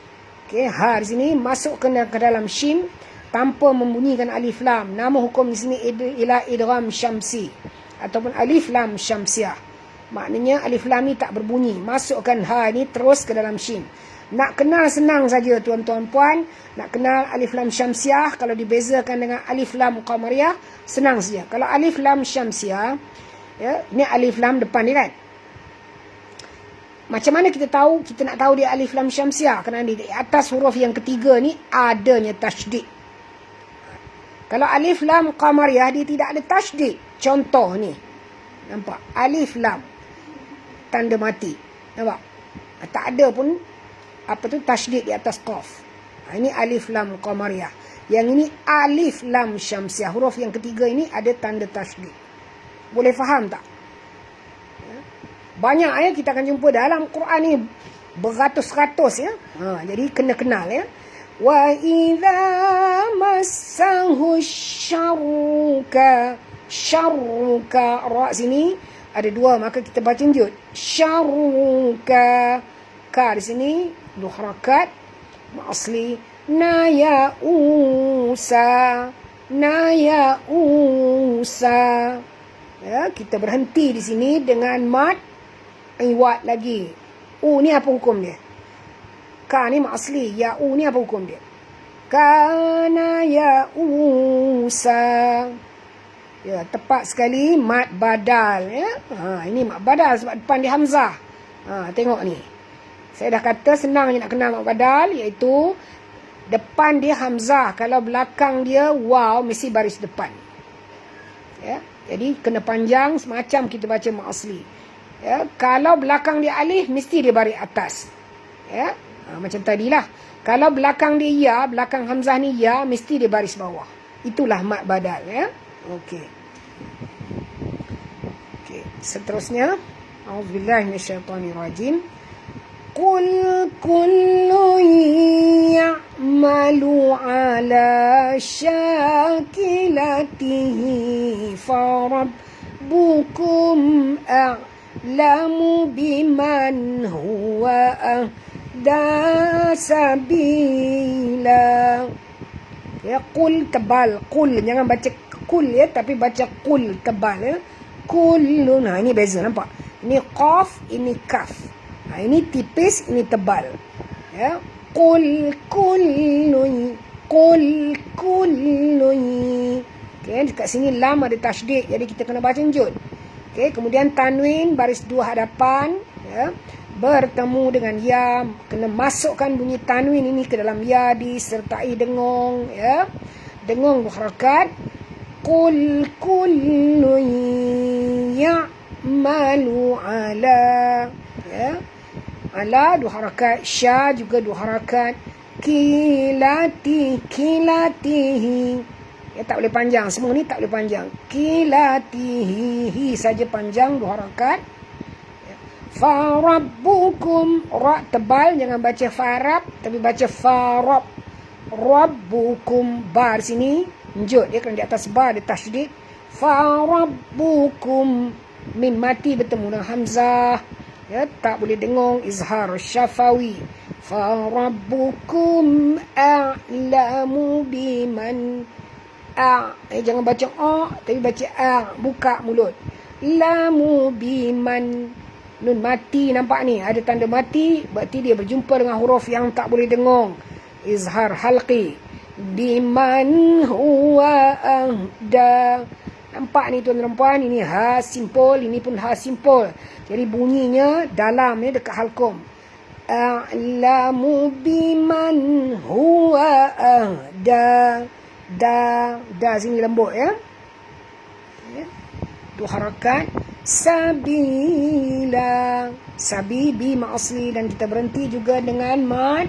Speaker 1: Okey, ha di sini masuk kena ke dalam shin tanpa membunyikan alif lam. Nama hukum di sini ialah idgham syamsi ataupun alif lam syamsiah. Maknanya alif lam ni tak berbunyi. Masukkan ha ni terus ke dalam shin. Nak kenal senang saja tuan-tuan puan. Nak kenal alif lam syamsiah kalau dibezakan dengan alif lam qamariyah, senang saja. Kalau alif lam syamsiah ya, ni alif lam depan ni kan. Macam mana kita tahu? Kita nak tahu dia alif lam syamsiah kerana di atas huruf yang ketiga ni adanya tasydid. Kalau alif lam qamariyah dia tidak ada tasydid. Contoh ni. Nampak? Alif lam tanda mati. Nampak? Tak ada pun apa tu tasydid di atas qaf. Ini alif lam qamariyah. Yang ini alif lam syamsiah. Huruf yang ketiga ini ada tanda tasydid. Boleh faham tak? Ya. Banyak ayat kita akan jumpa dalam Quran ni beratus-ratus ya. Jadi kena kenal ya. Wa idza massahu syarruka. Syarruka ra sini ada dua, maka kita baca njut. Syarruka. Ka di sini dua harakat asli. Naya usa. Naya usa. Ya, kita berhenti di sini dengan mad iwat lagi. Ni apa hukum dia? Ka ni mak asli. Ya ni apa hukum dia? Kana ya usa. Ya, tepat sekali mad badal ya. Ini mad badal sebab depan dia hamzah. Tengok ni. Saya dah kata senang je nak kenal mad badal, iaitu depan dia hamzah, kalau belakang dia waw mesti baris depan. Ya, jadi kena panjang semacam kita baca mad asli. Ya, kalau belakang dia alif mesti dia baris atas. Ya, macam tadilah. Kalau belakang dia ya, belakang hamzah ni ya, mesti dia baris bawah. Itulah mad badal ya. Okey. Seterusnya, auzubillahi minasyaitonirrajim. Qul kullu ya'malu ala syakilatihi farabbukum a'lamu biman huwa ahda sabila. Ya, qul tebal, qul jangan baca kul ya, tapi baca qul tebal ya. Kullun. Ini beza nampak. Ini qaf, ini kaf. Ini tipis, ini tebal. Ya. Qul kullun. Okay, dekat sini lam ada tasydid, jadi kita kena baca njud. Okay, kemudian tanwin baris 2 hadapan, ya, bertemu dengan ya, kena masukkan bunyi tanwin ini ke dalam ya disertai dengong, ya. Dengong berharakat. Qul kullun ya'malu ala, ya. Ala 2 harakat, sya juga 2 harakat. Kilatihi. Ya, tak boleh panjang. Semua ni tak boleh panjang. Kilatihi saja panjang 2 harakat. Ya. Farabbukum, ra tebal, jangan baca farab tapi baca farab. Rabbukum, bar sini njud, dia kena di atas bar, dia tasydid. Farabbukum, min mati bertemu dengan hamzah. Ya, tak boleh dengung, izhar syafawi. Farabbukum a'lamu biman. Jangan baca tapi baca buka mulut. Lamu biman, nun mati, nampak ni ada tanda mati, berarti dia berjumpa dengan huruf yang tak boleh dengung, izhar halqi. Biman huwa ahda, nampak ni tuan-tuan dan puan, ini ha simpul, ini pun ha simpul, jadi bunyinya dalam ni dekat halqum. A'lamu biman huwa ahda. Da sini lembut, ya. Tu harakat. Sabila, sabibi ma'asli, dan kita berhenti juga dengan mad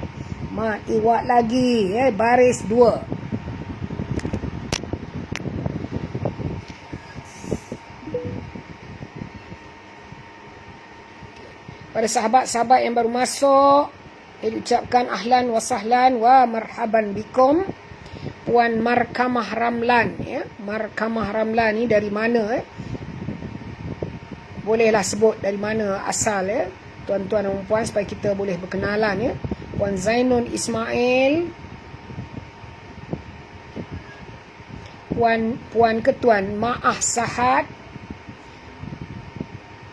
Speaker 1: iwat lagi, ya, baris 2. Pada sahabat-sahabat yang baru masuk, diucapkan ahlan wa sahlan wa marhaban bikum. Puan Markamah Ramlan, ya. Markamah Ramlan ni dari mana, bolehlah sebut dari mana asal, ya, tuan-tuan dan puan, supaya kita boleh berkenalan, ya. Puan Zainun Ismail, Puan Ketuan Maah Sahad,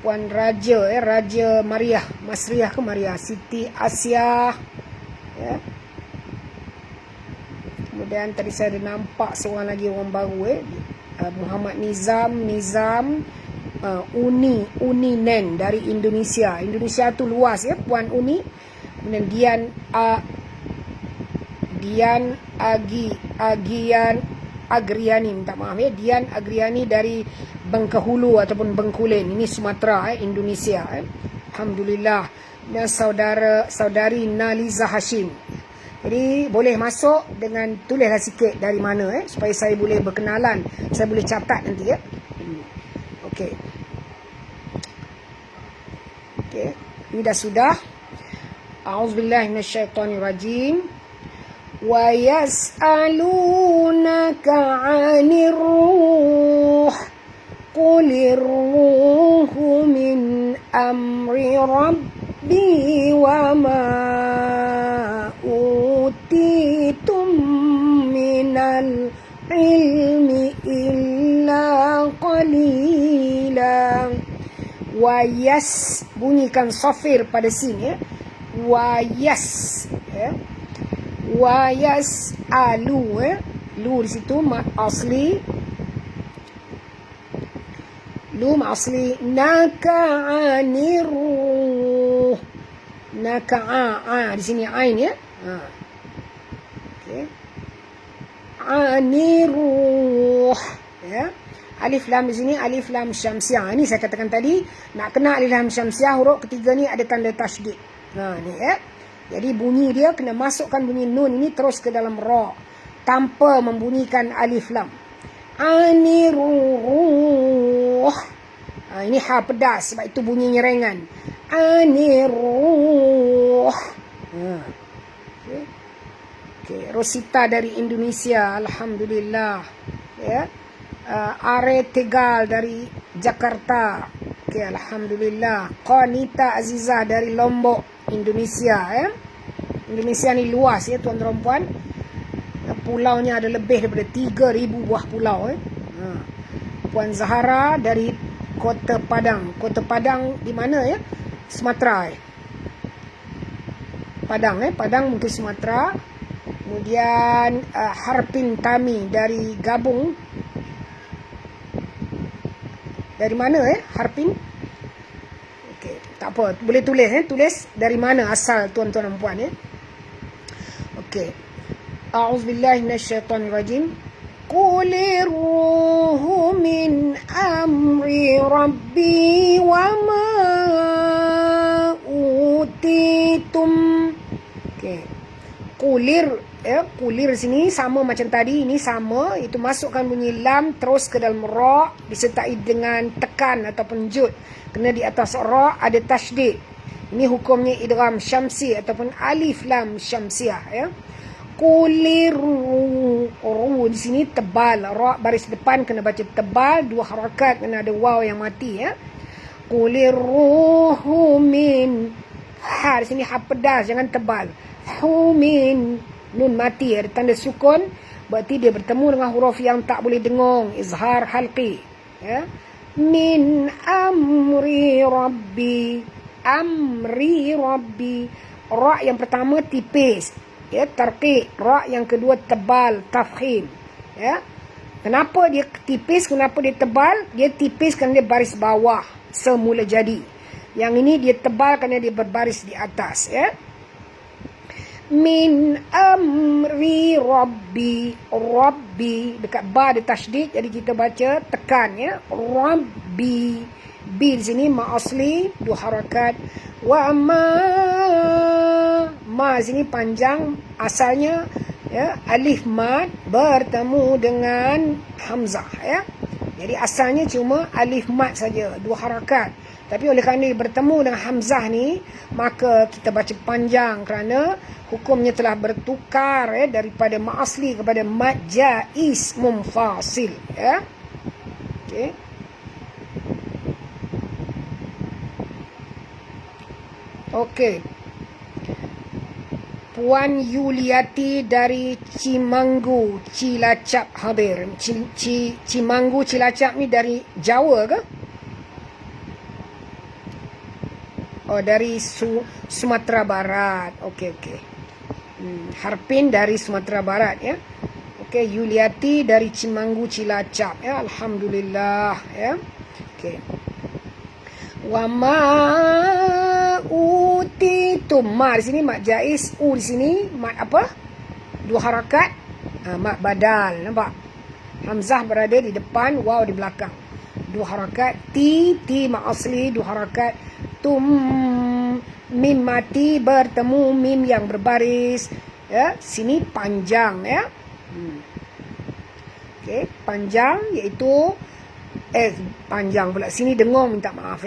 Speaker 1: Puan Raja, Raja Mariah, Masriah ke Mariah, Siti Asia, ya. Kemudian tadi saya ada nampak seorang lagi orang baru, Muhammad Nizam, Uni Nen dari Indonesia. Indonesia tu luas, ya, Puan Uni. Kemudian Dian Agriani, minta maaf, ya, Dian Agriani dari Bengkahulu ataupun Bengkulen, ini Sumatera, Indonesia. Alhamdulillah. Dan saudari Naliza Hashim. Jadi boleh masuk dengan tulislah sikit dari mana, supaya saya boleh berkenalan, saya boleh catat nanti, ya. Okey. Ini dah sudah. A'udzubillahi minasyaitonirrajim. Wa yas'alunaka 'anir ruh. Qulir ruhu min amri rabbi wa ma utitum minal ilmi illa qalila. Wayas, bunyikan safir pada sini, ya. Wayas, ya. Wayas alu, ya. Lu di situ mat asli. Lu mat asli. Naka'aniruh. Naka'a, di sini ain, ya. Okey. Aniruh, ya. Alif lam di sini alif lam syamsiah. Ini saya katakan tadi, nak kena alif lam syamsiah, huruf ketiga ni ada tanda tasydid. Ni, ya. Jadi bunyi dia kena masukkan bunyi nun ini terus ke dalam ra tanpa membunyikan alif lam. Aniruh. Ini ha pedas sebab itu bunyinya ringan. Aniruh. Okey, Rosita dari Indonesia, alhamdulillah, ya. Are Tegal dari Jakarta, okey, alhamdulillah. Qanita Azizah dari Lombok, Indonesia, ya. Indonesia ni luas, ya, tuan-tuan dan puan. Pulaunya ada lebih daripada 3,000 buah pulau, ya. Puan Zahara dari Kota Padang. Kota Padang di mana, ya? Sumatera, ya. Padang, Padang mungkin Sumatera. Kemudian Harpin Tami dari Gabung. Dari mana Harpin? Okey, tak apa, boleh tulis tulis dari mana asal tuan-tuan dan puan Okey. A'udzubillahi minasyaitonirrajim. Qulir ruhu min amri rabbi wa ma utitum. Okey. Kulir kulir sini sama macam tadi, ini sama, itu masukkan bunyi lam terus ke dalam ra disertai dengan tekan ataupun jud. Kena di atas ra ada tasydid. Ini hukumnya idgham syamsi ataupun alif lam syamsiah Kulir ru di sini tebal, ra baris depan kena baca tebal, 2 harakat kena ada waw yang mati Kulir ruhu min ha di sini ha pedas, jangan tebal. Humin nun mati ada tanda sukun, berarti dia bertemu dengan huruf yang tak boleh dengung, izhar halqi min amri rabbi. Amri rabbi, ra yang pertama tipis tarqiq, ra yang kedua tebal tafkhim Kenapa dia tipis, kenapa dia tebal? Dia tipis kerana dia baris bawah semula jadi. Yang ini dia tebal kerana dia berbaris di atas Min amri rabbi. Rabbi dekat ba ada tasydid, jadi kita baca tekan Rabbi. Bi di sini ma asli 2 harakat. Wa ma sini panjang, asalnya alif mad bertemu dengan hamzah Jadi asalnya cuma alif mad saja 2 harakat. Tapi oleh kerana dia bertemu dengan hamzah ni, maka kita baca panjang kerana hukumnya telah bertukar daripada ma asli kepada mad jaiz munfasil Okey. Okey. Puan Yuliati dari Cimanggu, Cilacap hadir. Cimanggu, Cilacap ni dari Jawa ke? Oh, dari Sumatera Barat. Okey. Harpin dari Sumatera Barat Okey, Yuliati dari Cimanggu, Cilacap Alhamdulillah Okey. Wa ma utitum. Ma di sini mat jaiz, u di sini mat apa? 2 harakat. Mat badal, nampak? Hamzah berada di depan, waw di belakang. 2 harakat. Ti mat asli 2 harakat. Tum mim mati bertemu mim yang berbaris sini panjang Okey, panjang iaitu panjang pula sini dengung, minta maaf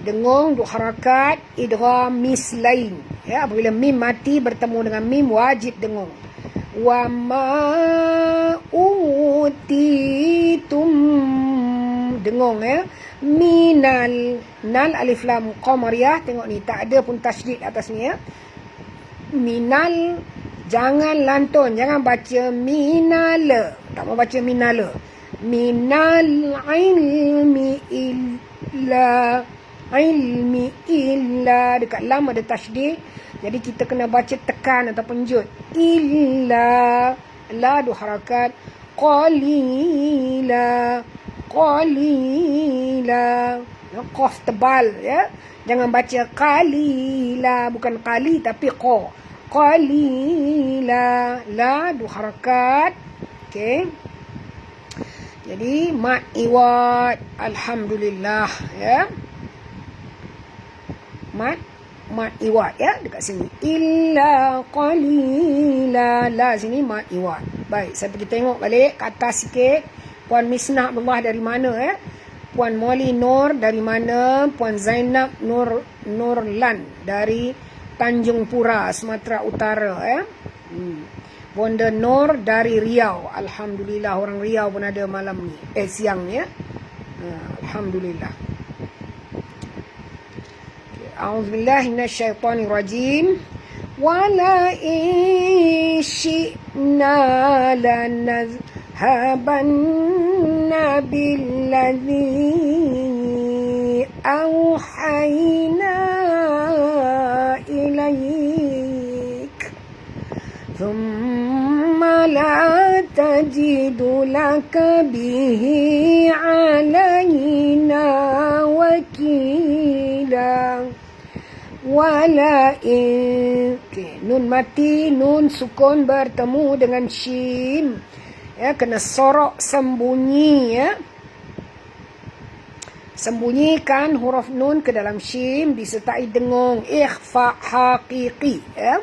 Speaker 1: dengung 2 harakat, idgham mislain apabila mim mati bertemu dengan mim wajib dengung. Wa ma utitum dengung minal nal alif lam qamariyah, tengok ni tak ada pun tasydid atas ni minal, jangan lantun, jangan baca minal, tak mau baca minal. Minal ilmi illa dekat lam ada tasydid, jadi kita kena baca tekan ataupun jud. Illa la 2 harakat. Qalila qaf tebal jangan baca qalila, bukan qali tapi qa. Qalila la 2 harakat. Okey, jadi mat iwad. Alhamdulillah mat iwad dekat sini. Illa qalila, la sini mat iwad. Baik, saya pergi tengok balik ke atas sikit. Puan Misnah Abdullah dari mana Puan Molly Nur dari mana? Puan Zainab Nurlan dari Tanjung Pura, Sumatera Utara Bonda Nur dari Riau. Alhamdulillah, orang Riau pun ada malam ni siang ni Alhamdulillah. A'udzubillahi minasyaitonirrajim. Wala in syi'na lanadhhabanna billadhi awhayna ilayk la tajidu laka bihi alaina wakila. Wala in, okay, nun mati, nun sukun bertemu dengan shin, ya, kena sorok sembunyi, ya. Sembunyikan huruf nun ke dalam shin disertai dengung ikhfa haqiqi, ya.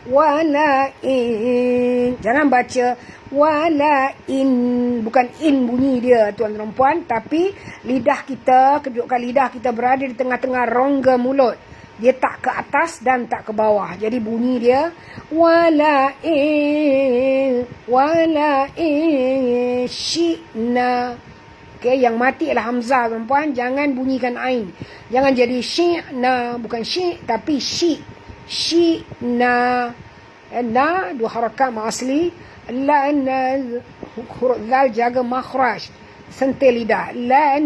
Speaker 1: Wala in, jangan baca wala in, bukan in bunyi dia tuan dan puan, tapi lidah kita, kedudukan lidah kita berada di tengah-tengah rongga mulut. Dia tak ke atas dan tak ke bawah. Jadi bunyi dia wala in syi'na. Okey, yang mati adalah hamzah tuan-puan, jangan bunyikan ain. Jangan jadi syi'na, bukan syi' tapi syi'na. Na dua harakat asli. La na huruf zal jaga makhraj, sentil lidah. La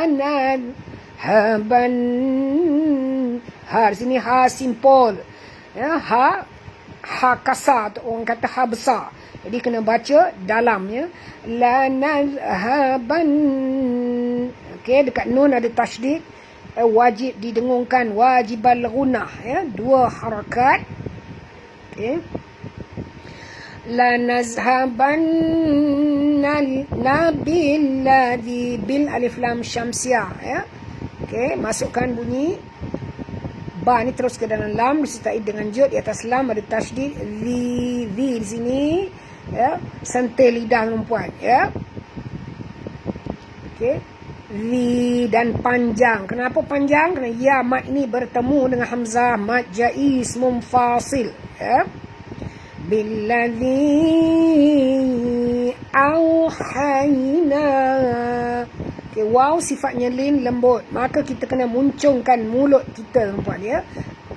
Speaker 1: na haban, ha di sini ha simpol, ya, ha kasar, orang kata ha besar, jadi kena baca dalam, ya. La nazhaban, okey, dekat nun ada tasydid, wajib didengungkan, wajibal gunah, ya, dua harakat, okey. La nazhaban nabil ladhi bil alif lam syamsiah, ya. Okey, masukkan bunyi ba ni terus ke dalam lam disertai dengan jud, di atas lam ada tasydid zi di sini, ya, sentil lidah perempuan, ya. Okey, zi dan panjang. Kenapa panjang? Kerana ya mat ini bertemu dengan hamzah mad jaiz munfasil, ya. Billadzi auhayna. Okay, waw sifatnya lin, lembut, maka kita kena muncungkan mulut kita tuan-puan, ya.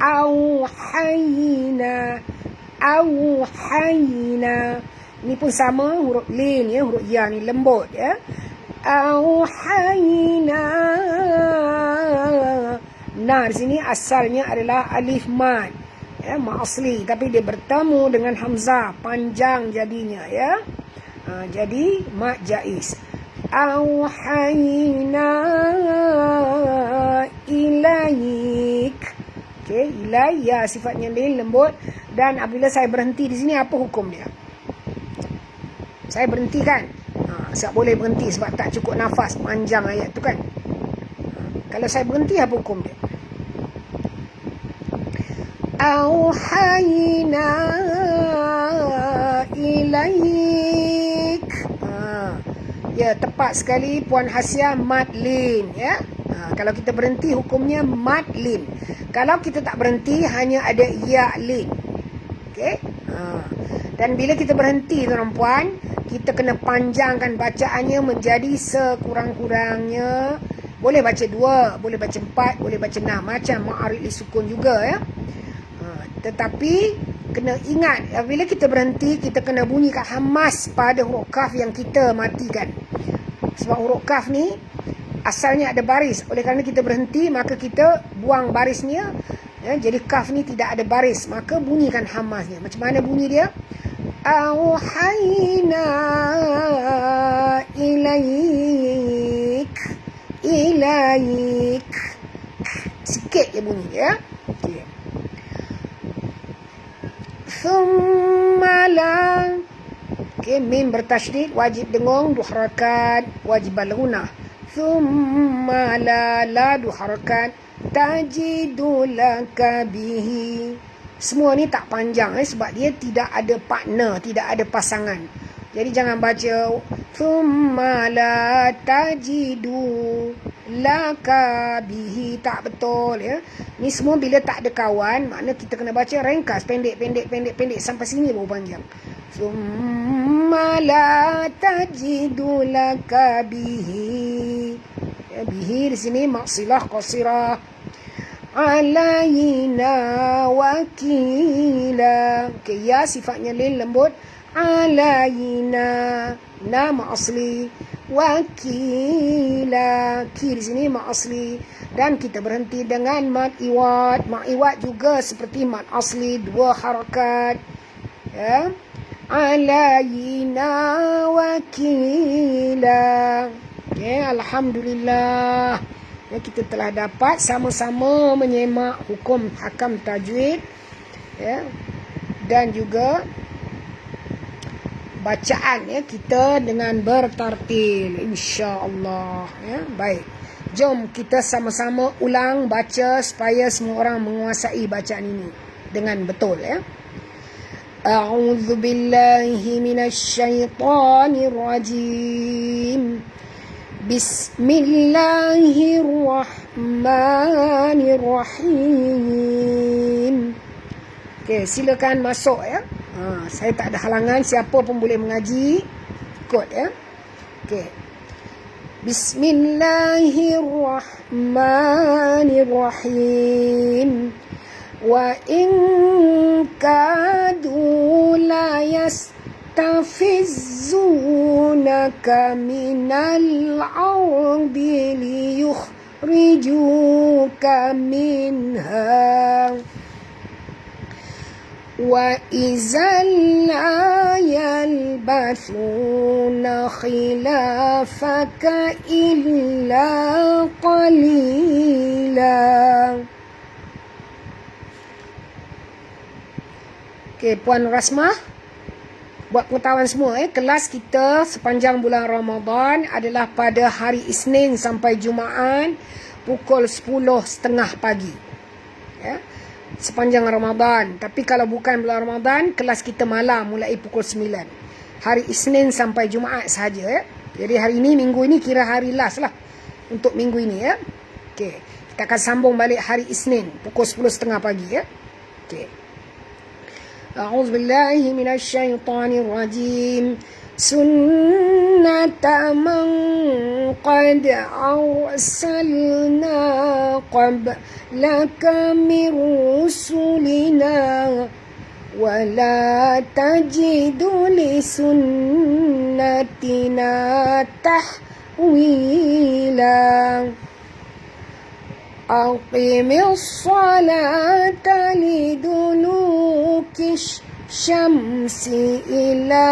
Speaker 1: Auhayna, auhayna, ini pun sama huruf lin, ya, huruf ya ni lembut, ya. Auhayna, nah di sini asalnya adalah alif mad, ya, mat asli, tapi dia bertemu dengan hamzah, panjang jadinya, ya. Jadi mat jaiz. Auhayna ilaik. Okey, ilai ya sifatnya lin, lembut, dan apabila saya berhenti di sini apa hukum dia? Saya berhenti kan? Saya boleh berhenti sebab tak cukup nafas, panjang ayat tu kan. Kalau saya berhenti apa hukum dia? Auhayna ilaik. Ya, tepat sekali Puan Hasia, mad lin, ya. Kalau kita berhenti hukumnya mad lin. Kalau kita tak berhenti hanya ada ya lin. Okey. Dan bila kita berhenti tuan-puan, kita kena panjangkan bacaannya menjadi sekurang-kurangnya. Boleh baca 2, boleh baca 4, boleh baca 6, macam ma'arid li sukun juga, ya. Tetapi kena ingat, bila kita berhenti, kita kena bunyikan hamas pada huruf kaf yang kita matikan. Sebab huruf kaf ni asalnya ada baris. Oleh kerana kita berhenti, maka kita buang barisnya, ya, jadi kaf ni tidak ada baris. Maka bunyikan hamasnya. Macam mana bunyi dia? Auhayna ilaik, ilaik. Sikit je bunyi, ya. Okay. Thumala. Okey, mim bertasydid, wajib dengung, 2 harakat, wajib al-gunah. Thumala, la 2 harakat, tajidu laka bihi. Semua ni tak panjang, sebab dia tidak ada partner, tidak ada pasangan. Jadi jangan baca thumala tajidu laka bihi, tak betul, ya. Ni semua bila tak ada kawan, makna kita kena baca ringkas, pendek sampai sini baru panjang. Summa la tajidu laka bihi, ya, bihi di sini maksilah qasirah. Alayna wakila. Okay, ya sifatnya lin, lembut. Alayna, nama asli. Wakila, ki di sini mat asli, dan kita berhenti dengan mat iwad. Mat iwad juga seperti mat asli, 2 harakat, ya. علينا وكيلا. Okay, Alhamdulillah. Ya, kita telah dapat sama-sama menyemak hukum hakam tajwid, ya, dan juga bacaan, ya, kita dengan bertartil, insya-Allah, ya. Baik, jom kita sama-sama ulang baca supaya semua orang menguasai bacaan ini dengan betul, ya. A'udzu billahi minasyaitonir rajim. Bismillahirrahmanirrahim. Okey, silakan masuk, ya. Saya tak ada halangan, siapa pun boleh mengaji. Ikut, ya. Okey. Bismillahirrahmanirrahim. Wa in kadu la yastafizzunaka minal ardi liyukhrijuka minha wa izan la yalbathuna khilafaka illa qalila. Okay, Puan Rasmah, buat pengetahuan semua, kelas kita sepanjang bulan Ramadan adalah pada hari Isnin sampai Jumaat pukul 10.30 pagi, ya, sepanjang Ramadan. Tapi kalau bukan bulan Ramadan, kelas kita malam mulai pukul 9. Hari Isnin sampai Jumaat sahaja, ya. Jadi hari ini, minggu ini kira hari last lah untuk minggu ini, ya. Okay, kita akan sambung balik hari Isnin pukul 10.30 pagi, ya. Okay. أعوذ بالله من الشيطان الرجيم سنة من قد أرسلنا قبلك من رسلنا ولا تجد لسنتنا تحويلا أقم الصلاة لدلوك الشمس إلى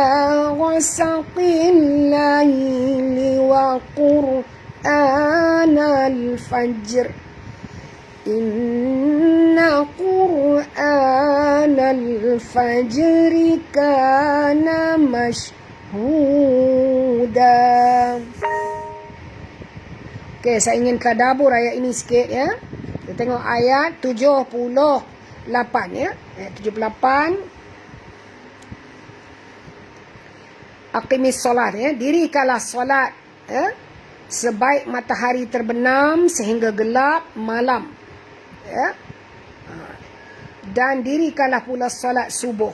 Speaker 1: غسق الليل وقرآن الفجر إن قرآن الفجر كان مشهودا. Okey, saya ingin tadabur ayat ini sikit, ya. Kita tengok ayat 78, ya. Ayat 78. Aqimis solat, ya. Dirikanlah solat, ya, sebaik matahari terbenam sehingga gelap malam, ya. Dan dirikanlah pula solat subuh,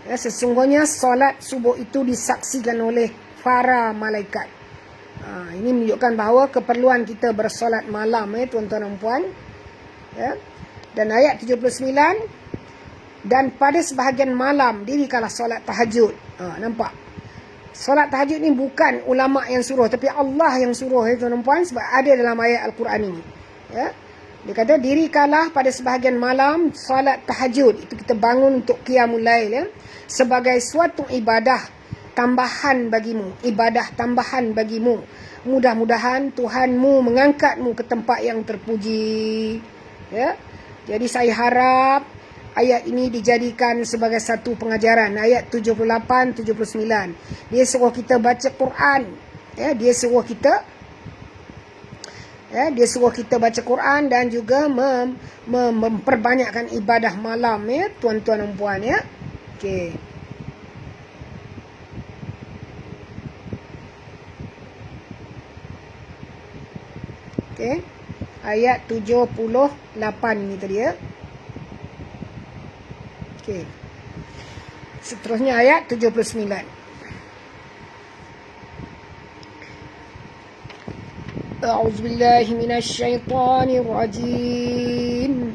Speaker 1: ya. Sesungguhnya solat subuh itu disaksikan oleh para malaikat. Ini menunjukkan bahawa keperluan kita bersolat malam, ya, tuan-tuan dan puan, ya. Dan ayat 79, dan pada sebahagian malam dirikanlah solat tahajud. Nampak? Solat tahajud ni bukan ulama yang suruh, tapi Allah yang suruh, ya, tuan-tuan dan puan, sebab ada dalam ayat Al-Quran ini, ya. Dia kata dirikanlah pada sebahagian malam solat tahajud. Itu kita bangun untuk qiyamul lail, ya, sebagai suatu ibadah tambahan bagimu, ibadah tambahan bagimu. Mudah-mudahan Tuhanmu mengangkatmu ke tempat yang terpuji, ya. Jadi saya harap ayat ini dijadikan sebagai satu pengajaran. Ayat 78, 79. Dia suruh kita baca Quran, ya. Dia suruh kita baca Quran dan juga memperbanyakkan ibadah malam, ya, tuan-tuan dan puan, ya. Okey. Okay. Ayat 78 ini tadi, ya. Okay. Seterusnya ayat 79. A'udzu billahi minasy syaithanir rajim.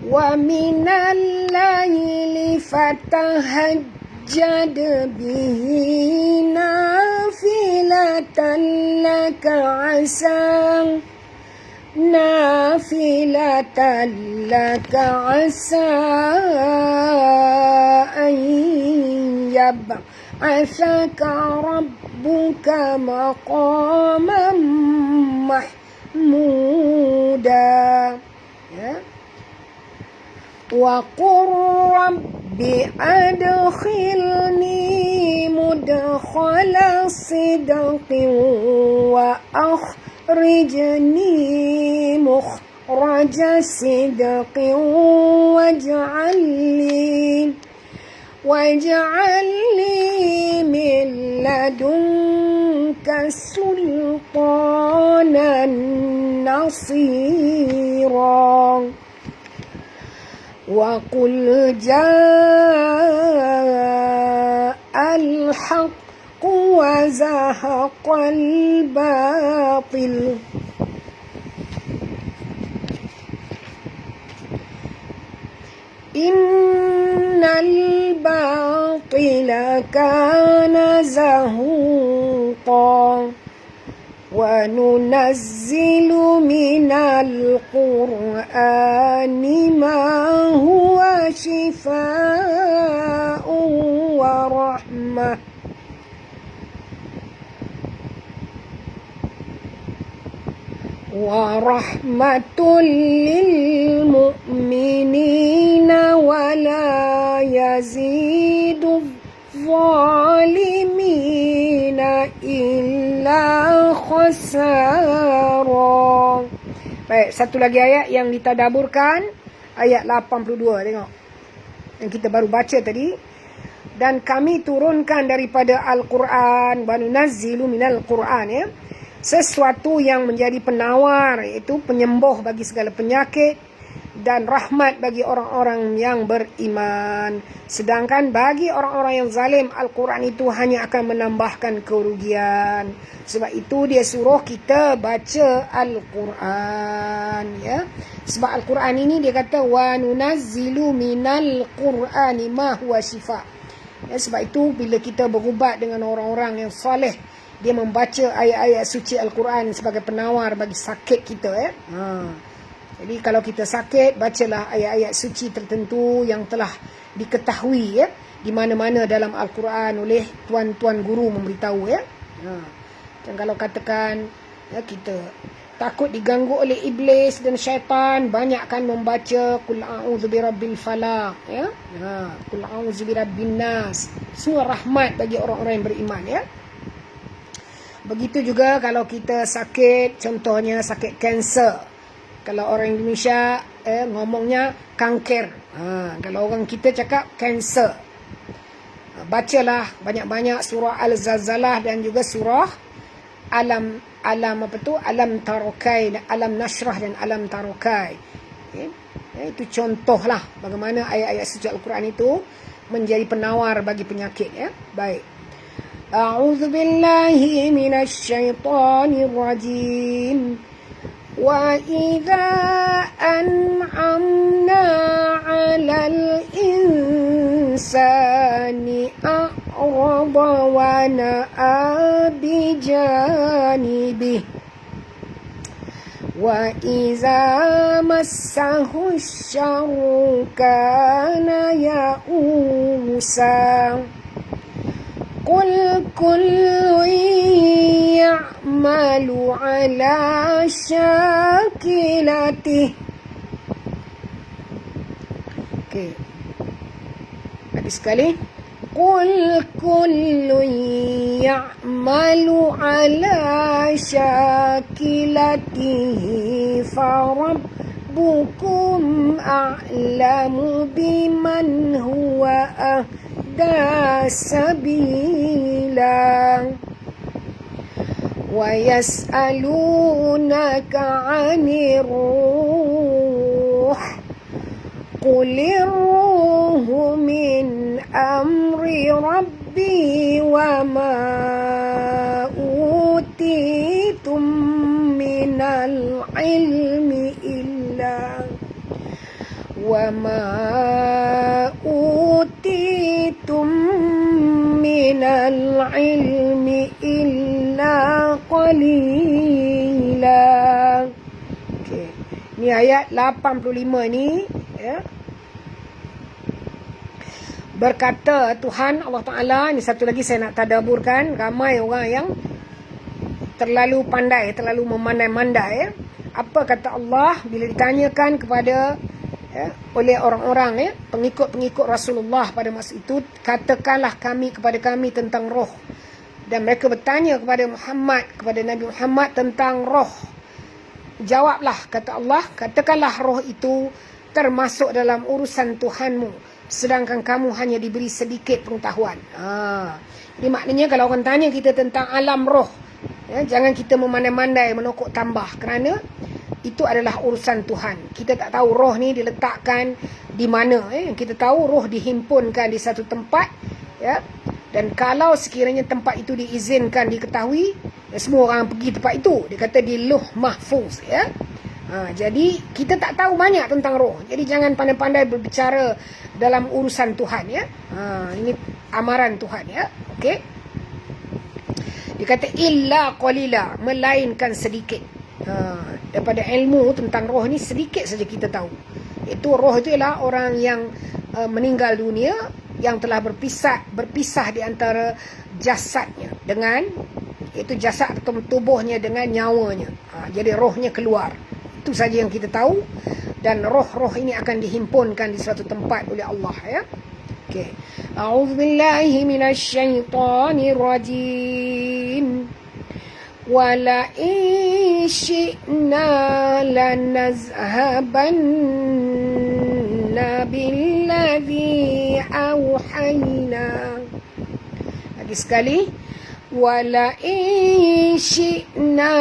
Speaker 1: Wa minal laili fatahajjad bihi nafilatan laka 'asa نافلة لك عسى أن يبعثك ربك مقاما محمودا. وقل رب أدخلني مدخل صدق وأخرجني مخرج صدق واجعل لي من لدنك سلطانا نصيرا. وقل جاء الحق وزهق الباطل إن الباطل كان زهوقا. وننزل من القرآن ما هو شفاء ورحمة للمؤمنين ولا يزيد الظالمين إلا khasara. Baik, satu lagi ayat yang ditadaburkan, ayat 82, tengok. Yang kita baru baca tadi. Dan kami turunkan daripada Al-Quran, wa nunazzilu minal Quran, ya, sesuatu yang menjadi penawar, iaitu penyembuh bagi segala penyakit dan rahmat bagi orang-orang yang beriman. Sedangkan bagi orang-orang yang zalim, Al-Quran itu hanya akan menambahkan kerugian. Sebab itu dia suruh kita baca Al-Quran, ya. Sebab Al-Quran ini dia kata wa nunazzilu minal Qur'ani ma huwa shifa. Ya, sebab itu bila kita berubat dengan orang-orang yang soleh, dia membaca ayat-ayat suci Al-Quran sebagai penawar bagi sakit kita, ya. Jadi kalau kita sakit, bacalah ayat-ayat suci tertentu yang telah diketahui, ya, di mana-mana dalam Al-Quran oleh tuan-tuan guru memberitahu, ya. Dan kalau katakan, ya, kita takut diganggu oleh iblis dan syaitan, banyakkan membaca Qul a'udzu birabbil falaq, ya. Qul a'udzu birabbin nas. Semua rahmat bagi orang-orang yang beriman, ya. Begitu juga kalau kita sakit, contohnya sakit kanser. Kalau orang Indonesia ngomongnya kanker. Kalau orang kita cakap kanser. Bacalah banyak-banyak surah Al-Zalzalah dan juga surah Alam Tarokai, Alam Nashrah dan Alam Tarokai. Itu contohlah bagaimana ayat-ayat suci Al-Quran itu menjadi penawar bagi penyakit, ya. Baik. A'udzu billahi minasy syaithanir rajim. Wa idza an'amna 'alal insani a'rada wa na'a bi janibihi wa idza massahu syarru kana ya'usa. Qul kullu ya'malu ala syakilatihi. Okey. Habis sekali. Qul kullu ya'malu ala syakilatihi farabbukum a'lamu biman huwa sabila wa yas'alunaka 'anir ruh qulir ruhu min amri rabbi wa ma utitum minal ilmi illa wa ma utitum minal ilmi illa qalila. Okey. Ni ayat 85 ni, ya. Berkata Tuhan Allah Ta'ala, ini satu lagi saya nak tadaburkan, ramai orang yang terlalu pandai, terlalu memandai-mandai ya. Apa kata Allah bila ditanyakan kepada oleh orang-orang pengikut-pengikut Rasulullah pada masa itu, katakanlah kepada kami tentang roh. Dan mereka bertanya kepada Nabi Muhammad tentang roh. Jawablah, kata Allah, katakanlah roh itu termasuk dalam urusan Tuhanmu, sedangkan kamu hanya diberi sedikit pengetahuan. Ini maknanya kalau orang tanya kita tentang alam roh, jangan kita memandai-mandai menokok tambah, kerana itu adalah urusan Tuhan. Kita tak tahu roh ni diletakkan di mana. Kita tahu roh dihimpunkan di satu tempat, dan kalau sekiranya tempat itu diizinkan, diketahui, semua orang pergi tempat itu. Dia kata di Lauh Mahfuz. Jadi kita tak tahu banyak tentang roh. Jadi jangan pandai-pandai berbicara dalam urusan Tuhan. Ini amaran Tuhan. Okey. Dia kata illa qalila, melainkan sedikit. Daripada ilmu tentang roh ni sedikit saja kita tahu. Itu roh itu ialah orang yang meninggal dunia, yang telah berpisah di antara jasadnya dengan, itu jasad atau tubuhnya dengan nyawanya. Jadi rohnya keluar. Itu saja yang kita tahu. Dan roh-roh ini akan dihimpunkan di suatu tempat oleh Allah. Okey. A'udzubillahi minasyaitonir rajim. Wala in syi'na lanazhabanna billadhi awhayna. Lagi sekali. Wala in syi'na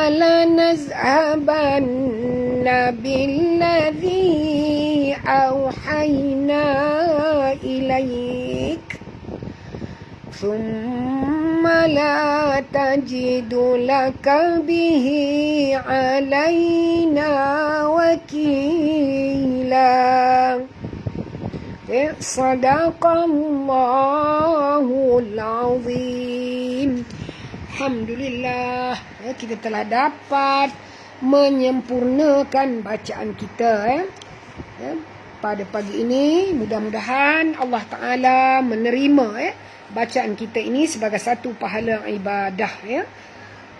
Speaker 1: lanazhabanna billadhi awhayna ilaik. Thumma la tajidu laka bihi alayna wakila. Sadaqallahul azim. Alhamdulillah, kita telah dapat menyempurnakan bacaan kita pada pagi ini. Mudah-mudahan Allah Ta'ala menerima bacaan kita ini sebagai satu pahala ibadah.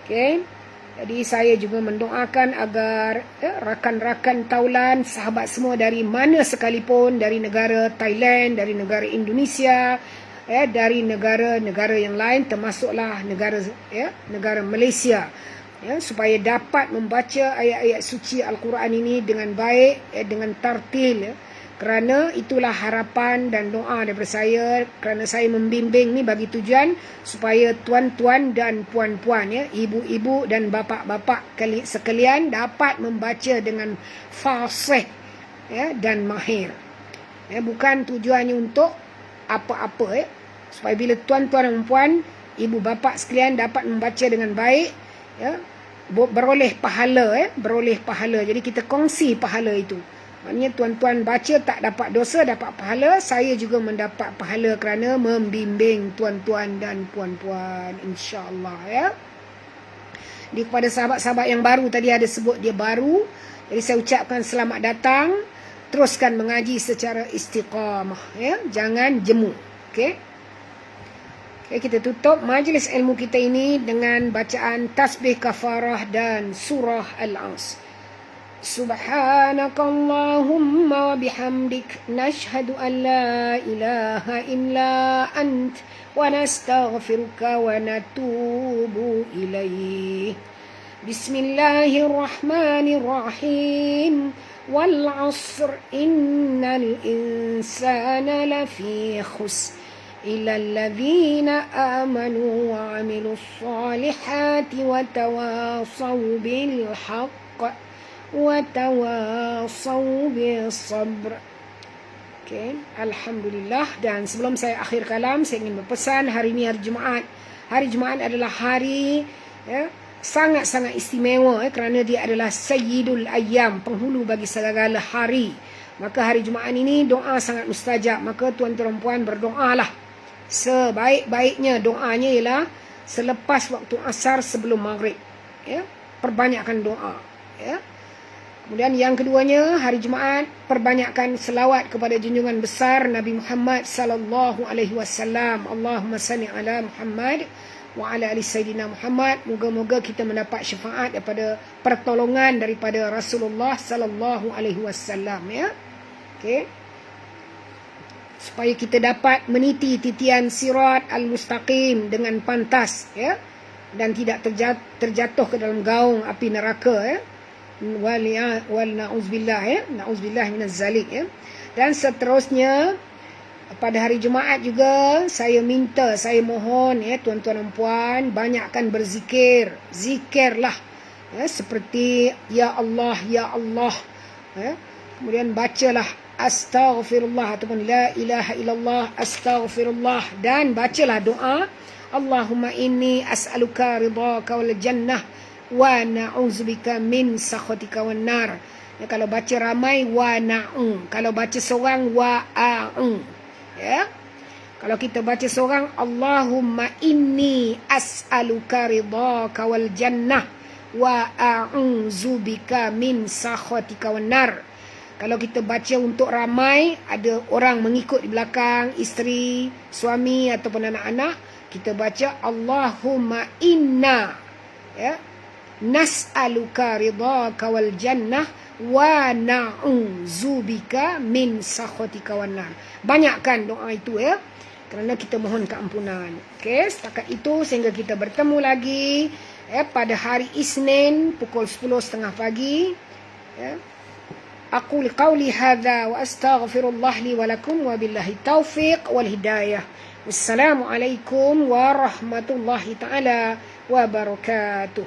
Speaker 1: Okey. Jadi saya juga mendoakan agar rakan-rakan taulan, sahabat semua dari mana sekalipun, dari negara Thailand, dari negara Indonesia, dari negara-negara yang lain, termasuklah negara Malaysia, supaya dapat membaca ayat-ayat suci Al-Quran ini dengan baik, dengan tartil. Kerana itulah harapan dan doa daripada saya, kerana saya membimbing ni bagi tujuan supaya tuan-tuan dan puan-puan, ibu-ibu dan bapa-bapa sekalian dapat membaca dengan fasih dan mahir. Bukan tujuannya untuk apa-apa, supaya bila tuan-tuan dan puan, ibu bapa sekalian dapat membaca dengan baik, beroleh pahala, Jadi kita kongsi pahala itu. Maknanya tuan-tuan baca tak dapat dosa, dapat pahala. Saya juga mendapat pahala kerana membimbing tuan-tuan dan puan-puan, insya-Allah. Jadi kepada sahabat-sahabat yang baru, tadi ada sebut dia baru, jadi saya ucapkan selamat datang. Teruskan mengaji secara istiqamah, jangan jemu. Okey. Kita tutup majlis ilmu kita ini dengan bacaan tasbih kafarah dan surah Al-As. Subhanakallahumma wa bihamdik, nashhadu an la ilaha illa ant, wa nastaghfiruka wa natubu ilaih. Bismillahirrahmanirrahim. Wal 'asr innal insana lafi khusr illa alladhina amanu wa 'amilus salihati wa tawasaw bil haqq وَتَوَاصَوْا بِالصَّبْرِ. Okay. Alhamdulillah. Dan sebelum saya akhir kalam, saya ingin berpesan, hari ini hari Jumaat. Hari Jumaat adalah hari sangat-sangat istimewa, kerana dia adalah Sayyidul Ayyam, penghulu bagi segala hari. Maka hari Jumaat ini doa sangat mustajab. Maka tuan-tuan puan berdoalah. Sebaik-baiknya doanya ialah selepas waktu asar sebelum maghrib. Perbanyakkan doa. Kemudian yang keduanya, hari Jumaat perbanyakkan selawat kepada junjungan besar Nabi Muhammad sallallahu alaihi wasallam. Allahumma salli ala Muhammad wa ala ali sayyidina Muhammad. Moga-moga kita mendapat syafaat daripada pertolongan daripada Rasulullah sallallahu alaihi wasallam, ya. Okey. Supaya kita dapat meniti titian sirat al-mustaqim dengan pantas, ya, dan tidak terjatuh ke dalam gaung api neraka, ya. Wal na'uzubillah, ya, na'uzubillah minaz zalik, ya. Dan seterusnya pada hari Jumaat juga saya mohon, ya, tuan-tuan dan puan, banyakkan berzikir, zikirlah, ya, seperti ya Allah, ya. Kemudian bacalah astaghfirullah ataupun la ilaha illallah astaghfirullah, dan bacalah doa Allahumma inni as'aluka ridhaka wal jannah wa na'udzubika min sakhatika wan nar. Ya, kalau baca ramai wa na'u, kalau baca seorang wa a'u, ya. Kalau kita baca seorang Allahumma inni as'aluka ridhaka wal jannah wa a'udzubika min sakhatika wan nar. Kalau kita baca untuk ramai, ada orang mengikut di belakang, isteri, suami ataupun anak-anak, kita baca Allahumma inna, ya, nas'aluka ridhaka wal jannah wa na'udzubika min sakhatika wan nar. Banyakkan doa itu, ya, kerana kita mohon keampunan. Okey, setakat itu sehingga kita bertemu lagi, ya, pada hari Isnin pukul 10.30 pagi, ya. Aqul qawli hadza wa astaghfirullah li wa lakum wa billahi taufiq wal hidayah. Wassalamualaikum warahmatullahi taala wabarakatuh.